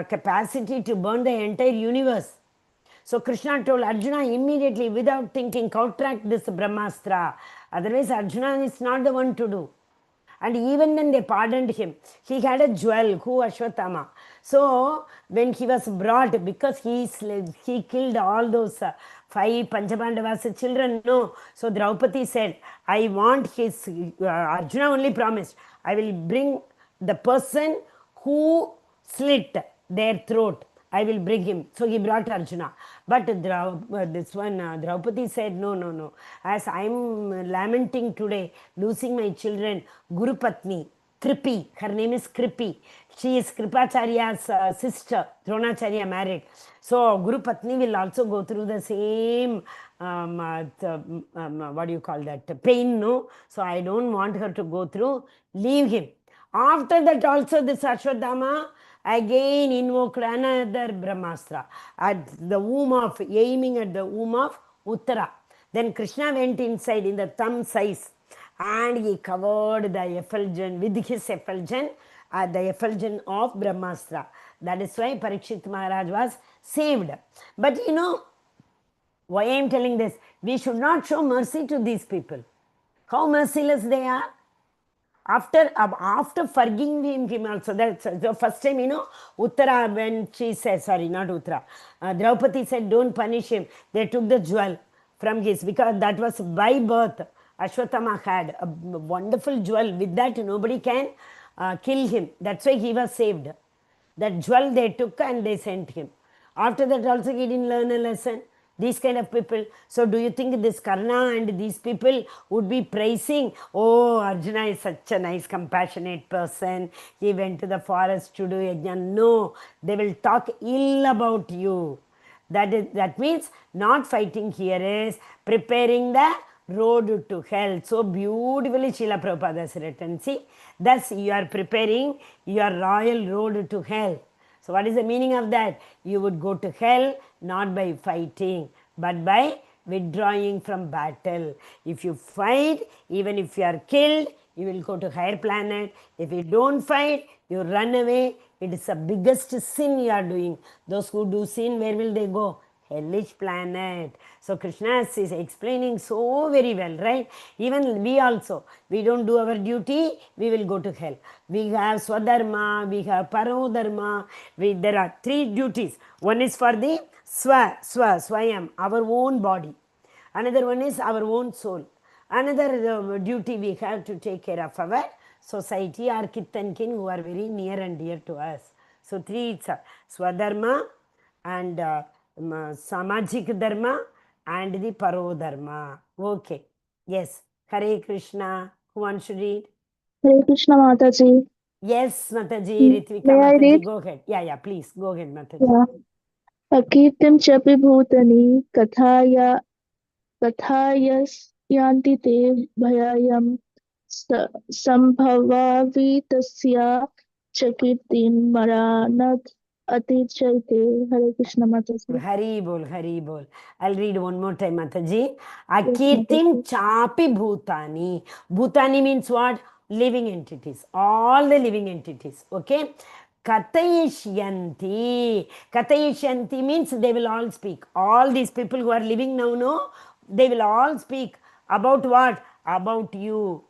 capacity to burn the entire universe. So Krishna told Arjuna immediately, without thinking, counteract this Brahmastra. Otherwise Arjuna is not the one to do. And even when they pardoned him, he had a jewel, who Ashwatthama. So when he was brought, because he killed all those 5 Panchabandavas children, no. So Draupadi said, I want his, Arjuna only promised, I will bring the person who slit their throat. I will bring him. So he brought Arjuna. But Draupadi said, no. As I am lamenting today, losing my children, Guru Patni, Kripi, her name is Kripi. She is Kripacharya's sister, Dronacharya married. So Guru Patni will also go through the same, what do you call that, pain, no? So I don't want her to go through. Leave him. After that also this Ashwatthama again invoked another Brahmastra aiming at the womb of Uttara. Then Krishna went inside in the thumb size and he covered the effulgence with his effulgence, the effulgence of Brahmastra. That is why Parikshit Maharaj was saved. But why I am telling this? We should not show mercy to these people. How merciless they are. After forgiving him also, that's the first time, Uttara, when she said, sorry, not Uttara, Draupadi said, don't punish him. They took the jewel from his, because that was by birth. Ashwatthama had a wonderful jewel. With that, nobody can kill him. That's why he was saved. That jewel they took and they sent him. After that also he didn't learn a lesson. These kind of people. So do you think this Karna and these people would be praising, oh, Arjuna is such a nice, compassionate person. He went to the forest to do yajna. No, they will talk ill about you. That means not fighting here is preparing the road to hell. So beautifully Srila Prabhupada has written. See, thus you are preparing your royal road to hell. So what is the meaning of that? You would go to hell not by fighting, but by withdrawing from battle. If you fight, even if you are killed, you will go to higher planet. If you don't fight, you run away, It is the biggest sin you are doing. Those who do sin, where will they go? Hellish planet. So Krishna is explaining so very well, right? Even we also, we don't do our duty, we will go to hell. We have Swadharma, we have Parodharma. There are 3 duties. One is for the Swayam, our own body. Another one is our own soul. Another duty we have to take care of our society, our kith and kin who are very near and dear to us. So 3 it's Swadharma and Samajik Dharma and the Parodharma. Okay. Yes. Hare Krishna. Who wants to read? Hare Krishna Mataji. Yes, Mataji. Ritvika May I Mataji. read? Go ahead. Yeah, please. Go ahead, Mataji. Yeah. Akirtim chapi bhutani kathaya कथायस्यांति ते भयायं संभवामि तस्या च कीर्तिं मरानत् अतिचैते. Hare Krishna Mataji. Hari bol, Hari bol. I'll read one more time, Mataji. Yes, Akirtim Mataji. chapi bhutani. Bhutani means what? Living entities. All the living entities. Okay? Katayishyanti. Katayishyanti means they will all speak. All these people who are living now, no? They will all speak. About what? About you.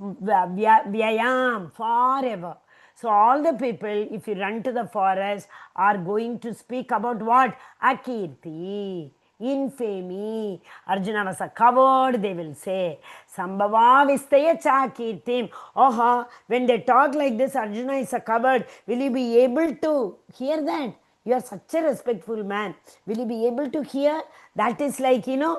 Vyayam, forever. So all the people, if you run to the forest, are going to speak about what? Akirti, infamy. Arjuna was a coward, they will say. Sambhava vistaya cha kirtim. Oh, when they talk like this, Arjuna is a coward. Will you be able to hear that? You are such a respectful man. Will you be able to hear? That is like, it's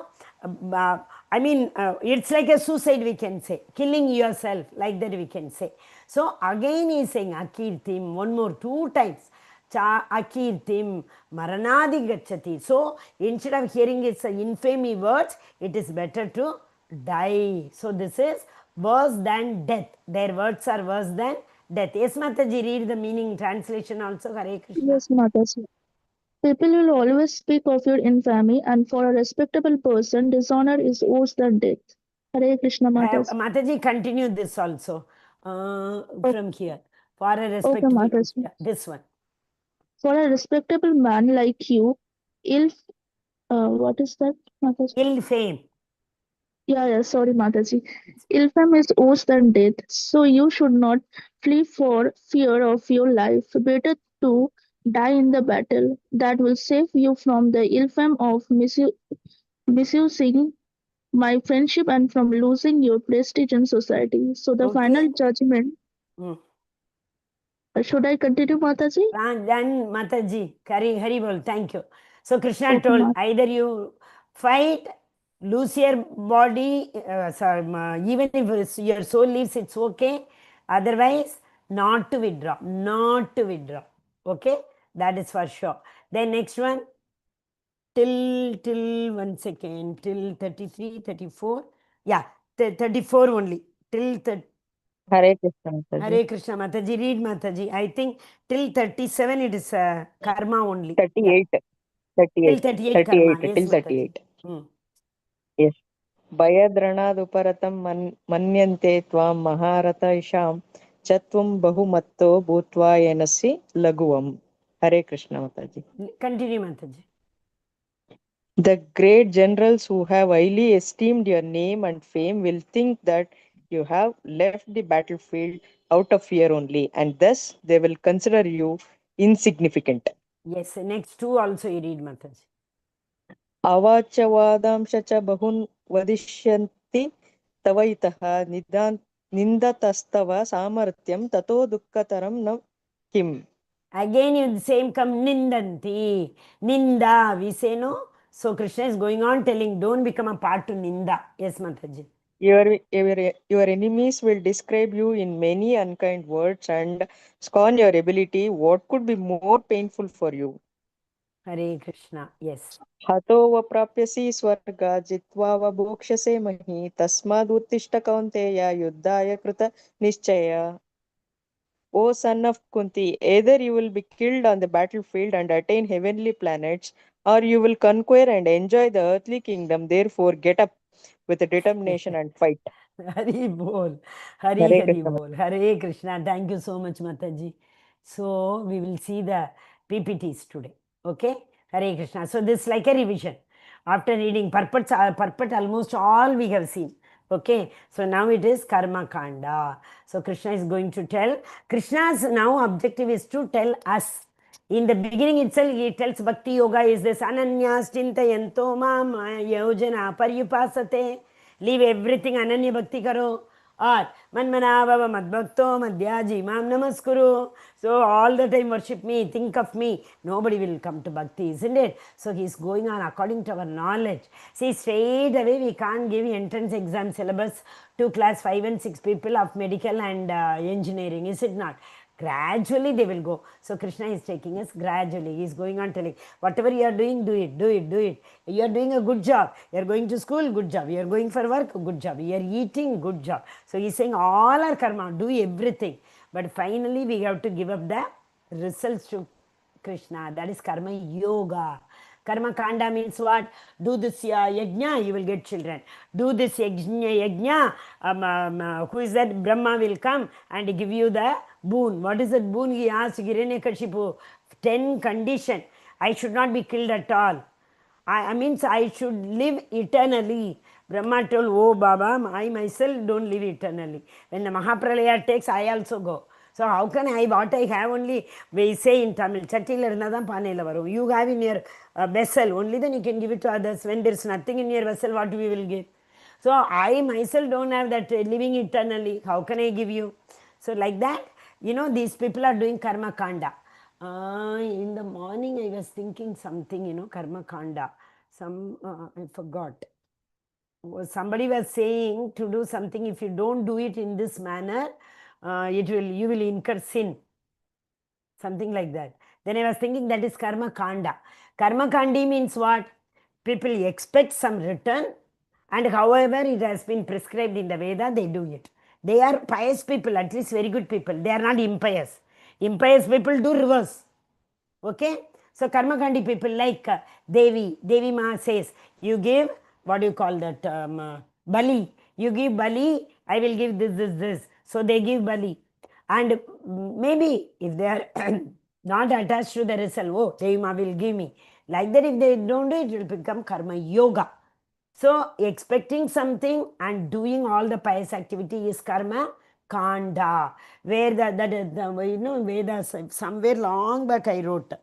like a suicide, we can say. Killing yourself, like that we can say. So again he is saying Akirtim, one more, 2 times. Cha Akirtim, Maranadi Gachati. So instead of hearing its infamy words, it is better to die. So this is worse than death. Their words are worse than death. Yes, Mataji, read the meaning, translation also. Hare Krishna. Yes, Mataji. People will always speak of your infamy, and for a respectable person, dishonor is worse than death. Hare Krishna Mataji. Mataji, continue this also from here. For a Okay, respectable, Mataji. this one. For a respectable man like you, what is that, Mataji? Ill fame. Yeah, sorry, Mataji. Ill fame is worse than death, so you should not flee for fear of your life. Better to die in the battle. That will save you from the ill fame of misusing my friendship and from losing your prestige in society. So the final judgment. Should I continue, Mataji? Then Mataji, Hari bol, thank you. So Krishna Okay, told, either you fight, lose your body, even if your soul leaves, it's okay. Otherwise, not to withdraw. Okay, that is for sure. Then next one, till 1 second, till 33, 34. Yeah, 34 only. Till Hare Krishna Mataji. Hare Krishna Mataji, read Mataji. I think till 37 it is karma only. 38. Yeah. 38. Till 38 karma. Yes, Till 38. Yes. भयद्रणादुपरतं मन्यन्ते त्वां महारथायिषां च त्वं बहुमत्तो भूत्वा येनसि लघुवम्. Hare Krishna Mataji. Continue Mataji. The great generals who have highly esteemed your name and fame will think that you have left the battlefield out of fear only, and thus they will consider you insignificant. Yes, next 2 also you read Mataji. अवाच्यवादांश च बहुन् वदिष्यन्ति तव इतः निन्दतस्तव सामर्थ्यं ततो दुःखतरं न किम्. Again you same come nindanti. Ninda, we say no. So Krishna is going on telling, don't become a part to ninda. Yes, Mataji. Your enemies will describe you in many unkind words and scorn your ability. What could be more painful for you? Hare Krishna. Yes. हतो वप्राप्यसि स्वर्गा जित्वा वभोक्ष्यसे मही तस्मादुत्तिष्ठ कौन्तेय युद्धाय कृत निश्चय. O son of Kunti, either you will be killed on the battlefield and attain heavenly planets, or you will conquer and enjoy the earthly kingdom. Therefore, get up with determination and fight. Hari bol. Hari bol. Hare Krishna. Thank you so much, Mataji. So we will see the PPTs today. Okay, Hare Krishna. So this is like a revision. After reading purport almost all we have seen. Okay, so now it is Karma Kanda. So Krishna is going to tell. Krishna's now objective is to tell us. In the beginning itself, he tells Bhakti Yoga is this Ananyas Chintayanto Mam Yojana Paryupasate. Leave everything, Ananya Bhakti Karo. Or Manmanava Madbhakto Madhyaji Mam Namaskuru. So all the time worship me, think of me. Nobody will come to Bhakti, isn't it? So he's going on according to our knowledge. See, straight away we can't give entrance exam syllabus to class 5 and 6 people of medical and engineering, is it not? Gradually they will go. So Krishna is taking us gradually. He is going on telling, whatever you are doing, do it, do it, do it. You are doing a good job. You are going to school, good job. You are going for work, good job. You are eating, good job. So he is saying all our karma, do everything. But finally we have to give up the results to Krishna. That is karma yoga. Karma kanda means what? Do this yajna, you will get children. Do this yajna, who is that? Brahma will come and give you the boon. What is that boon? He asked Hiranyakashipu. 10 condition. I should not be killed at all. I means I should live eternally. Brahma told, oh Baba, I myself don't live eternally. When the Mahapralaya takes, I also go. So how can I, what I have only, we say in Tamil, Chattil irnadam paneila varum. You have in your vessel, only then you can give it to others. When there is nothing in your vessel, what we will give? So I myself don't have that living eternally. How can I give you? So like that, these people are doing karma kanda. In the morning I was thinking something, karma kanda. I forgot. Somebody was saying to do something, if you don't do it in this manner, you will incur sin. Something like that. Then I was thinking that is karma kanda. Karma kandi means what? People expect some return, and however it has been prescribed in the Veda, they do it. They are pious people, at least very good people. They are not impious. Impious people do reverse. Okay? So karma kandi people like Devi Ma says, you give, what do you call that? Bali. You give Bali, I will give this. So they give Bali. And maybe if they are not attached to the result, oh, Devi Ma will give me. Like that, if they don't do it, it will become karma yoga. So expecting something and doing all the pious activity is karma kanda. Where Vedas, somewhere long back I wrote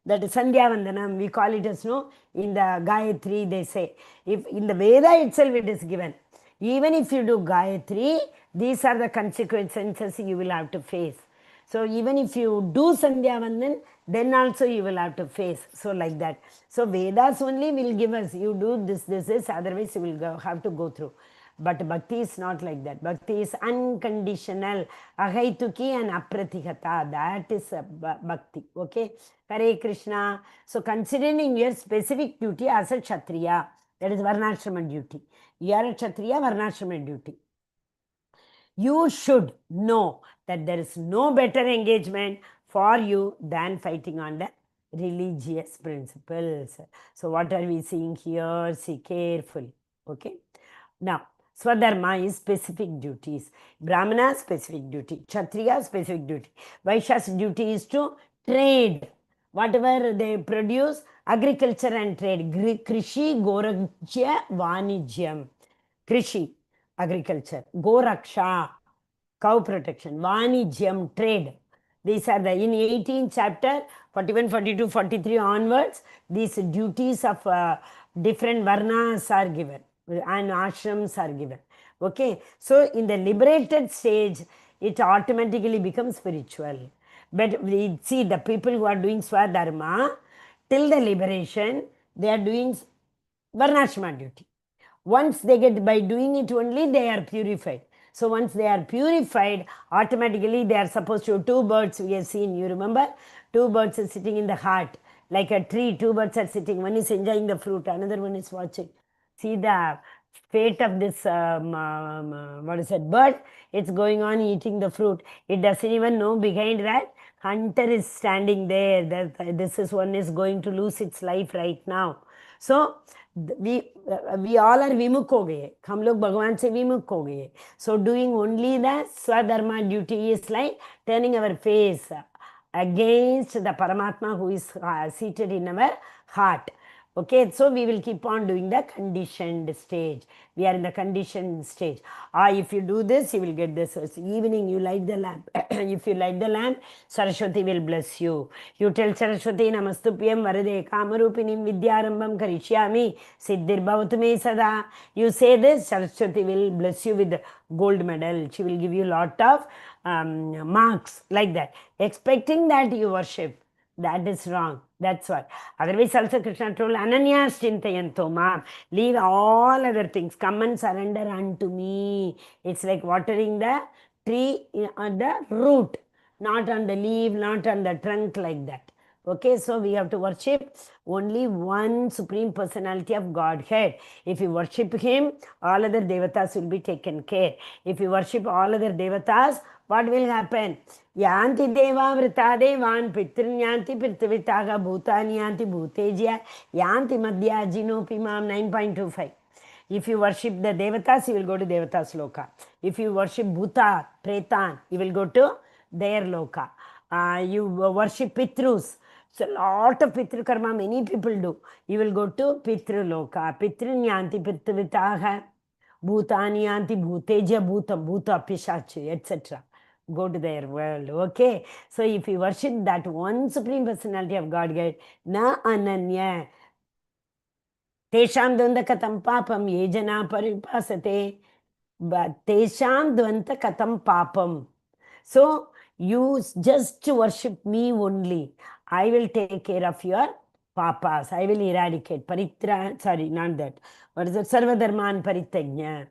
that Sandhya Vandanam, we call it as in the Gayatri they say. If in the Veda itself it is given. Even if you do Gayatri, these are the consequences you will have to face. So even if you do Sandhya Vandan, then also you will have to face. So like that. So Vedas only will give us, you do this, otherwise you will have to go through. But Bhakti is not like that. Bhakti is unconditional, ahaituki and apratihata. That is Bhakti. Okay? Hare Krishna. So considering your specific duty as a Kshatriya, that is Varnashrama duty. You are a Kshatriya, Varnashrama duty. You should know that there is no better engagement for you than fighting on the religious principles. So what are we seeing here? See carefully. Okay. Now, Swadharma is specific duties. Brahmana specific duty. Kshatriya specific duty. Vaishya's duty is to trade. Whatever they produce, agriculture and trade. Krishi, Gorajya, Vanijyam. Krishi, agriculture. Goraksha, cow protection. Vanijyam, trade. These are in 18th chapter, 41, 42, 43 onwards, these duties of different varnas are given and ashrams are given. Okay. So in the liberated stage, it automatically becomes spiritual. But we see the people who are doing Swadharma, till the liberation, they are doing Varnashrama duty. Once they get, by doing it only, they are purified. So once they are purified, automatically they are supposed to, 2 birds we have seen, you remember? 2 birds are sitting in the heart, like a tree, 2 birds are sitting, one is enjoying the fruit, another one is watching. See the fate of this, what is that, bird? It's going on eating the fruit. It doesn't even know behind that hunter is standing there, that this is one is going to lose its life right now. So we all are vimukh ho gaye. हम लोग भगवान से विमुख हो गए. So doing only the Swadharma duty is like turning our face against the Paramatma who is seated in our heart. Okay, so we will keep on doing the conditioned stage. We are in the conditioned stage. If you do this, you will get this. So it's evening, you light the lamp. If you light the lamp, Saraswati will bless you. You tell Saraswati, Namastupyam Varade Kamarupinim Vidyarambam Karishyami Siddhir Bhavatu Me Sada. You say this, Saraswati will bless you with the gold medal. She will give you a lot of marks like that. Expecting that you worship. That is wrong. That's what. Otherwise, also Krishna told, Ananyas Chintayanto Mam. Leave all other things. Come and surrender unto me. It's like watering the tree on the root, not on the leaf, not on the trunk, like that. Okay, so we have to worship only one Supreme Personality of Godhead. If you worship Him, all other devatas will be taken care. If you worship all other devatas, what will happen? Yanti deva vrita devan pitrinyanti prithvitaga bhutani yanti bhutejya yanti madhya jinopi mam 9.25. If you worship the devatas, you will go to devatas loka. If you worship bhuta, pretan, you will go to their loka. You worship pitrus. So a lot of pitru karma many people do. You will go to pitru loka. Pitrinyanti prithvitaga bhutani yanti bhuteja bhutam bhuta pishachi, etc. Go to their world. Okay, so if you worship that one Supreme Personality of Godhead, na ananya tesham dvanda katam papam ye jana paripasate, but tesham dvanda katam papam. So you just worship me only. I will take care of your papas. I will eradicate. Paritra, sorry, not that. What is it? Sarvadharman paritagnya.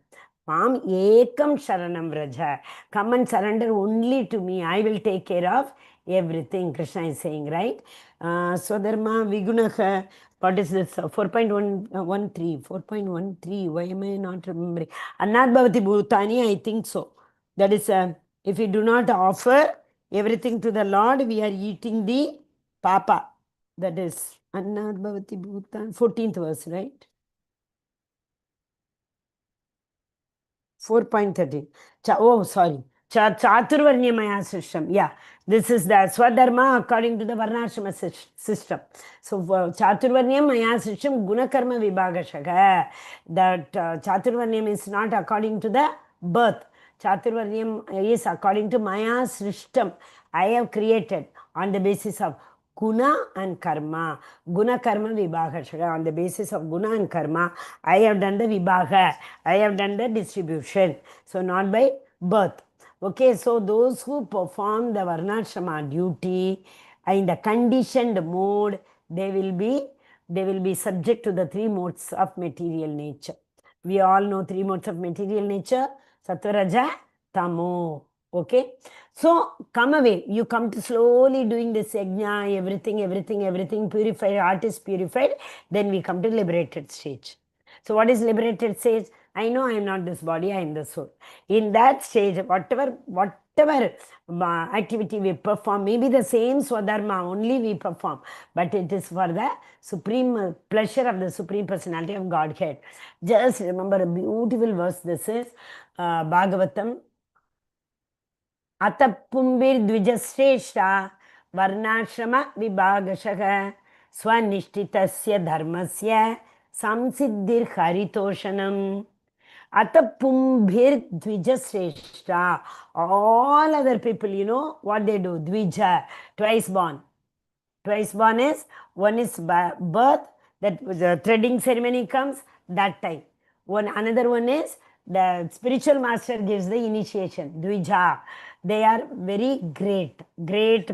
Mam ekam sharanam vraja. Come and surrender only to me. I will take care of everything. Krishna is saying, right? Swadharma vigunaha. What is this? 4.13. 4.13. Why am I not remembering? Annad bhavati bhutani, I think so. That is, if we do not offer everything to the Lord, we are eating the papa. That is Annad bhavati bhutan. 14th verse, right? 4.13. Oh, sorry. Chaturvarnyamaya system. Yeah, this is the Swadharma according to the Varnashrama system. So, Chaturvarnyamaya system, Gunakarma Vibhagashaka. That Chaturvarnyam is not according to the birth. Chaturvarnyam is according to Maya system. I have created on the basis of Guna and Karma. Guna Karma Vibhaga. On the basis of Guna and Karma, I have done the Vibhaga. I have done the distribution. So not by birth. Okay, so those who perform the Varnashrama duty in the conditioned mode, they will be subject to the three modes of material nature. We all know three modes of material nature. Sattva, Raja, Tamo. Okay, so come away. You come to slowly doing this yajna, everything purified, heart is purified. Then we come to liberated stage. So what is liberated stage? I know I am not this body, I am the soul. In that stage, whatever activity we perform, maybe the same Swadharma only we perform, but it is for the supreme pleasure of the Supreme Personality of Godhead. Just remember a beautiful verse. This is Bhagavatam. Atapumbir dvijashreshta varnashrama vibhagashaka swanishthitasya dharmasya samsiddhir haritoshanam. Atapumbir dvijashreshta. All other people, you know what they do? Dvija, twice born. Twice born is, one is birth, that the threading ceremony comes, that time. Another one is the spiritual master gives the initiation, Dvija. They are very great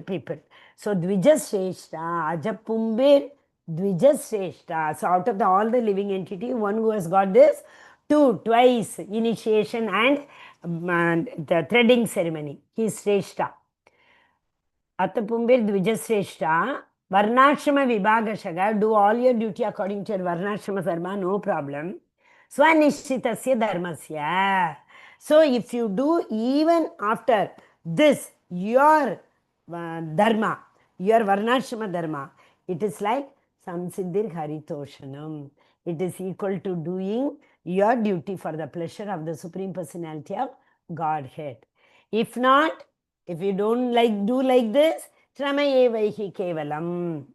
people. So Dvijashreshta, Ajapumbir Dvijashreshta. So out of all the living entity, one who has got this, twice initiation and the threading ceremony. He is Shreshta. Atapumbir Dvijashreshta, Varnashrama Vibhagashaga, do all your duty according to your Varnashrama dharma, no problem. Swanishthitasya dharmasya. So if you do even after this, your dharma, your Varnashrama dharma, it is like samsiddhir haritoshanam. It is equal to doing your duty for the pleasure of the Supreme Personality of Godhead. If not, if you don't do like this, Shrama evaihi kevalam.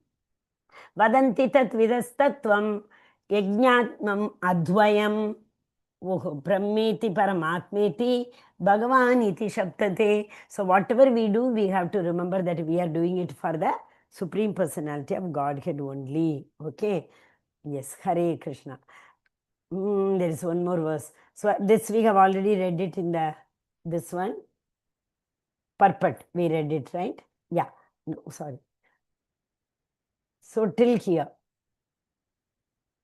Vadanti tat vidastatvam yajnatmam advayam. Brahmeti paramatmeti Bhagavan iti shabtate. So whatever we do, we have to remember that we are doing it for the Supreme Personality of Godhead only. Okay. Yes. Hare Krishna. There is one more verse. So this we have already read it in this one. Purport. We read it, right? Yeah. No, sorry. So till here.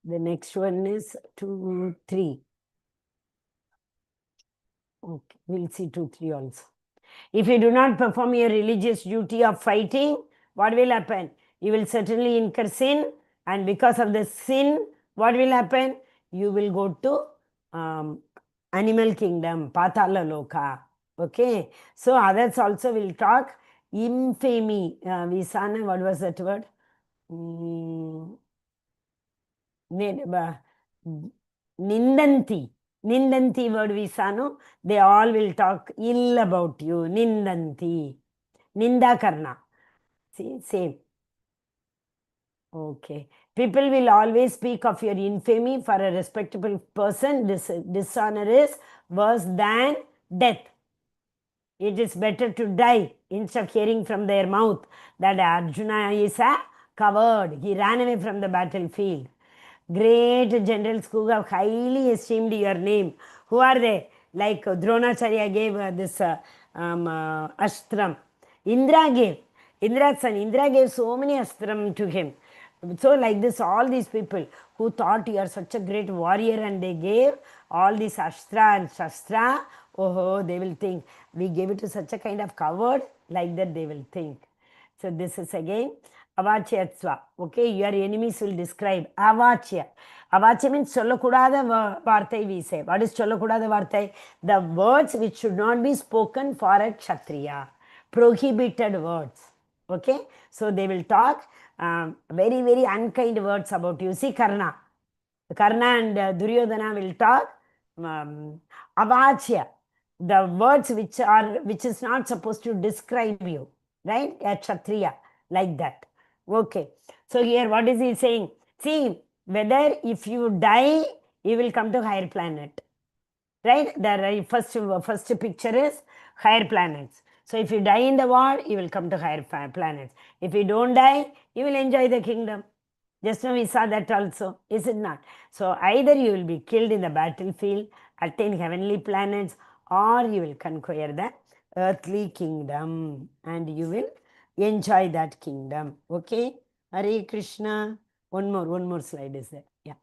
The next one is 2, 3. Okay, we'll see 2, 3 also. If you do not perform your religious duty of fighting, what will happen? You will certainly incur sin, and because of the sin, what will happen? You will go to animal kingdom, Patala Loka. Okay, so others also will talk infamy. Visana, what was that word? Nindanti. Nindanti word Visano, they all will talk ill about you. Nindanti. Ninda karna. See, same. Okay. People will always speak of your infamy. For a respectable person, dishonor is worse than death. It is better to die instead of hearing from their mouth that Arjuna is a coward. He ran away from the battlefield. Great generals who have highly esteemed your name. Who are they? Like Dronacharya gave this Astram. Indra gave. Indra's son. Indra gave so many Astram to him. So like this, all these people who thought you are such a great warrior and they gave all this Astra and Shastra, oh, they will think, we gave it to such a kind of coward, like that they will think. So this is again Avachayatsva. Okay, your enemies will describe Avachya. Avachya means Cholakudada Vartai we say. What is Cholakudada Vartai? The words which should not be spoken for a Kshatriya. Prohibited words. Okay, so they will talk very, very unkind words about you. See Karna. Karna and Duryodhana will talk Avachya. The words which is not supposed to describe you. Right? A Kshatriya. Like that. Okay. So here what is he saying? See, whether if you die, you will come to higher planet. Right? The first picture is higher planets. So if you die in the war, you will come to higher planets. If you don't die, you will enjoy the kingdom. Just now we saw that also, is it not? So either you will be killed in the battlefield, attain heavenly planets, or you will conquer the earthly kingdom and you will enjoy that kingdom. Okay? Hare Krishna. One more slide is there. Yeah.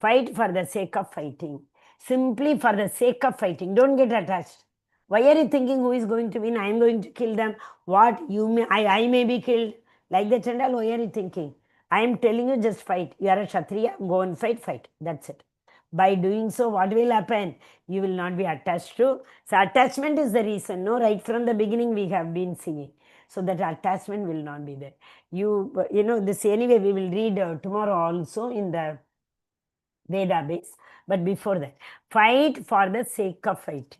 Fight for the sake of fighting. Simply for the sake of fighting. Don't get attached. Why are you thinking who is going to win? I am going to kill them. What? I may be killed. Like that and all, why are you thinking? I am telling you, just fight. You are a Kshatriya, go and fight. That's it. By doing so, what will happen? You will not be attached to. So attachment is the reason. No, right from the beginning we have been seeing. So that attachment will not be there. You know, this anyway we will read tomorrow also in the Veda base. But before that, fight for the sake of fighting.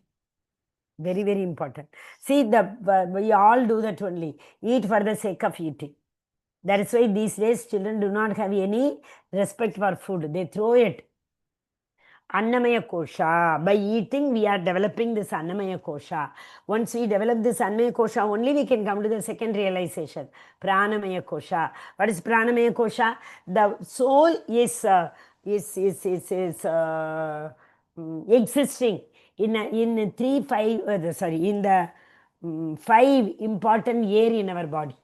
Very, very important. See, we all do that only. Eat for the sake of eating. That is why these days children do not have any respect for food. They throw it. Annamaya Kosha. By eating, we are developing this Annamaya Kosha. Once we develop this Annamaya Kosha, only we can come to the second realization. Pranamaya Kosha. What is Pranamaya Kosha? The soul is existing in the 5 important air in our body.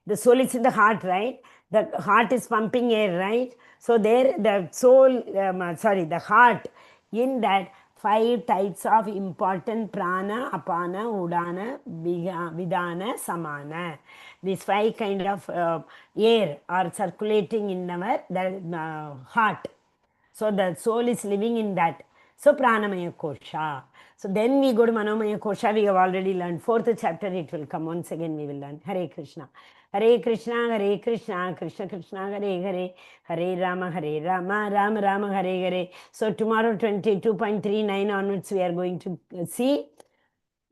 The soul is in the heart, right? The heart is pumping air, right? So there the soul, the heart, in that 5 types of important prana, apana, udana, vidana, samana. These 5 kind of air are circulating in our heart. So the soul is living in that. So Pranamaya Kosha. So then we go to Manomaya Kosha. We have already learned. 4th chapter it will come. Once again we will learn. Hare Krishna. Hare Krishna, Hare Krishna, Krishna Krishna, Hare Hare, Hare Rama, Rama Rama, Hare Hare. So tomorrow 22.39 onwards we are going to see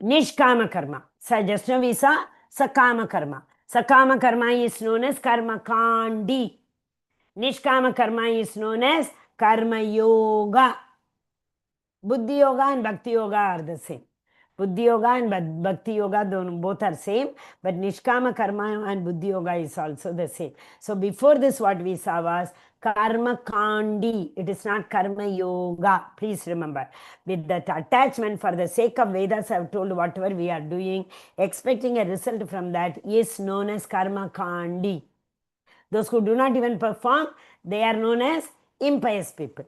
Nishkama Karma. So just now we saw Sakama Karma. Sakama karma is known as karma kandi. Nishkama karma is known as karma yoga. Buddhi yoga and bhakti yoga are the same. Buddhi yoga and bhakti yoga both are same, but Nishkama karma and buddhi yoga is also the same. So before this what we saw was karma kandi. It is not karma yoga. Please remember. With that attachment, for the sake of Vedas, I have told whatever we are doing, expecting a result from that is known as karma kandi. Those who do not even perform, they are known as impious people.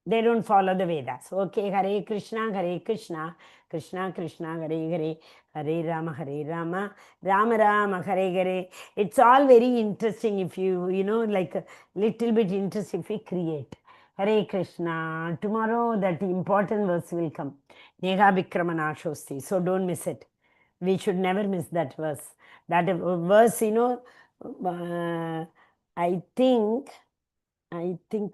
They don't follow the Vedas. Okay, Hare Krishna, Krishna Krishna, Hare Hare, Hare Rama, Rama Rama, Hare Hare. It's all very interesting if you, like a little bit interesting if we create. Hare Krishna. Tomorrow that important verse will come. Neha Vikramanashosti. So don't miss it. We should never miss that verse. That verse, I think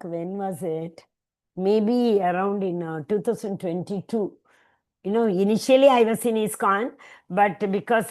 when was it? Maybe around in 2022. Initially I was in ISKCON, but because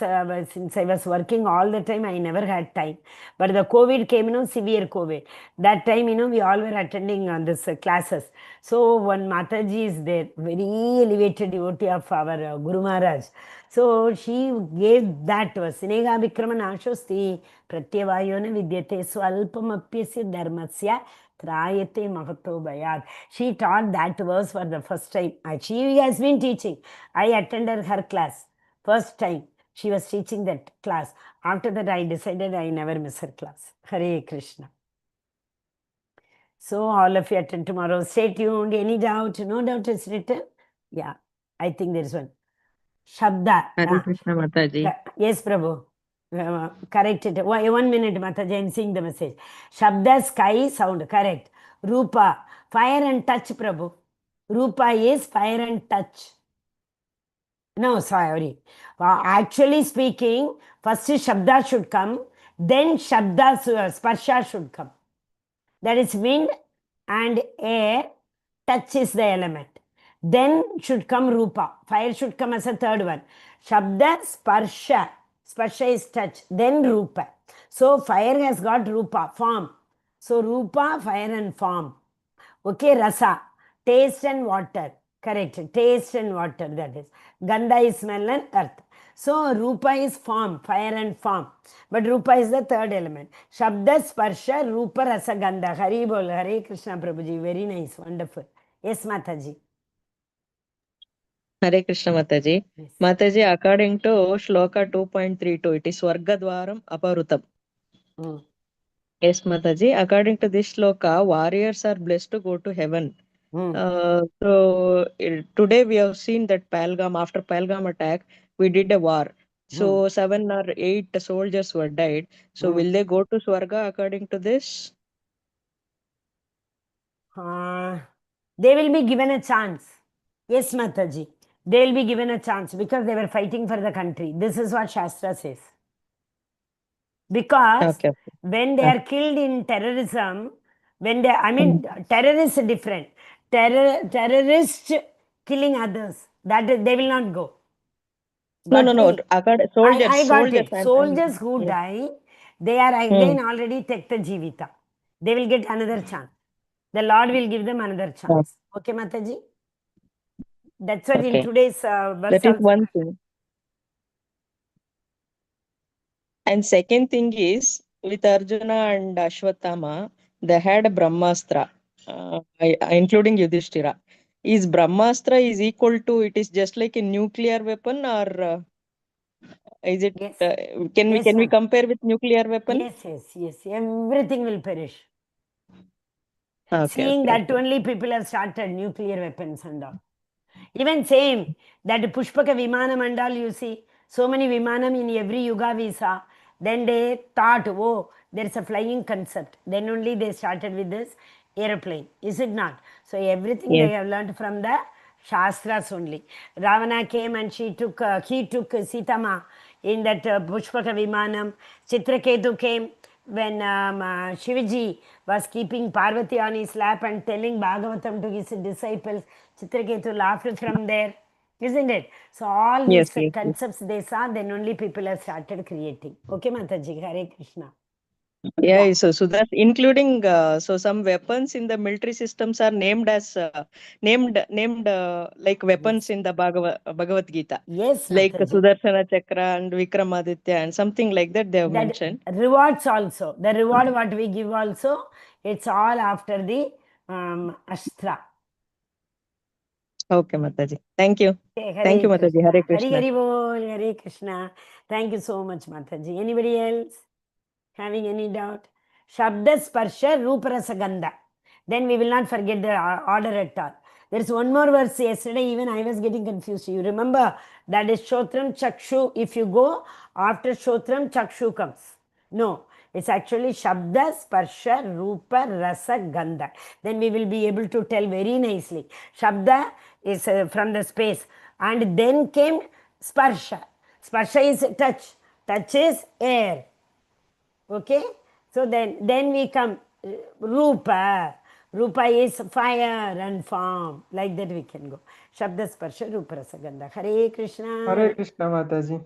since I was working all the time, I never had time. But the COVID came, severe COVID. That time, we all were attending on this classes. So one Mataji is there, very elevated devotee of our Guru Maharaj. So she gave that verse. Sinega Vikramanashosti Pratyavayona Vidyate Swalpamapyasya Dharmasya Trayate Mahato Bhayat. She taught that verse for the first time. She has been teaching. I attended her class. First time she was teaching that class. After that I decided I never miss her class. Hare Krishna. So all of you attend tomorrow. Stay tuned. Any doubt? No doubt is written? Yeah, I think there is one. Shabda. Hare Krishna Mataji. Yes, Prabhu. Correct it. 1 minute, Mataji. I am seeing the message. Shabda, sky, sound. Correct. Rupa, fire and touch, Prabhu. Rupa is fire and touch. No, sorry. Actually speaking, first Shabda should come, then Shabda, Sparsha should come. That is wind and air, touch is the element. Then should come Rupa. Fire should come as a third one. Shabda, Sparsha. Sparsha is touch. Then Rupa. So fire has got Rupa, form. So Rupa, fire and form. Okay, Rasa. Taste and water. Correct. Taste and water, that is. Gandha is smell and earth. So Rupa is form, fire and form. But Rupa is the third element. Shabda, Sparsha, Rupa, Rasa, Gandha. Hari Bol, Hare Krishna Prabhuji. Very nice, wonderful. Yes, Mataji. Hare Krishna Mataji. Yes. Mataji, according to Shloka 2.32, it is Swargadwaram Aparutam. Yes, Mataji. According to this shloka, warriors are blessed to go to heaven. So today we have seen that after Pahalgam attack, we did a war. So 7 or 8 soldiers were died. So will they go to Swarga according to this? They will be given a chance. Yes, Mataji. They will be given a chance because they were fighting for the country. This is what Shastra says. Because when they are killed in terrorism, terrorists are different. Terrorists killing others, that is, they will not go. No. Soldiers. I got it. Soldiers who die, they are again already tekta jivita. They will get another chance. The Lord will give them another chance. Okay, Mataji? That's what in today's verse. That is one thing. And second thing is, with Arjuna and Ashwatthama, they had a Brahmastra, including Yudhishthira. Is Brahmastra is equal to, it is just like a nuclear weapon, or is it, Yes. Can we compare with nuclear weapon? Yes. Everything will perish. Seeing that only people have started nuclear weapons and all. Even same, that Pushpaka Vimana Mandal, you see, so many Vimanam in every Yuga we saw. Then they thought, oh, there is a flying concept. Then only they started with this aeroplane. Is it not? So everything they have learned from the Shastras only. Ravana came and he took Sitama in that Pushpaka Vimanam. Citraketu came when Shivaji was keeping Parvati on his lap and telling Bhagavatam to his disciples. Citraketu laughed from there. Isn't it? So all Yes, these yes, yes. concepts they saw, then only people have started creating. Okay, Mataji, Hare Krishna. Yeah, so that's including so some weapons in the military systems are named as named like weapons in the Bhagavad Gita, Yes, like Mataji. Sudarshana Chakra and Vikramaditya and something like that they have That mentioned. rewards also, the reward what we give also, it's all after the Astra. Okay, Mataji. Thank you. Okay, Thank you, Hare Mataji. Krishna. Hare Hari Krishna. Hari Bol, Hare Krishna. Thank you so much, Mataji. Anybody else having any doubt? Shabda Sparsha Ruparasa Gandha. Then we will not forget the order at all. There is one more verse. Yesterday even I was getting confused. You remember that is Shotram Chakshu. If you go after Shotram, Chakshu comes. No, it's actually Shabda Sparsha Rupa Rasa Gandha. Then we will be able to tell very nicely. Shabda is from the space. And then came Sparsha. Sparsha is touch. Touch is air. Okay, so then we come Rupa. Rupa is fire and form. Like that we can go. Shabda Sparsha Rupa Rasa Gandha. Hare Krishna. Hare Krishna, Mataji.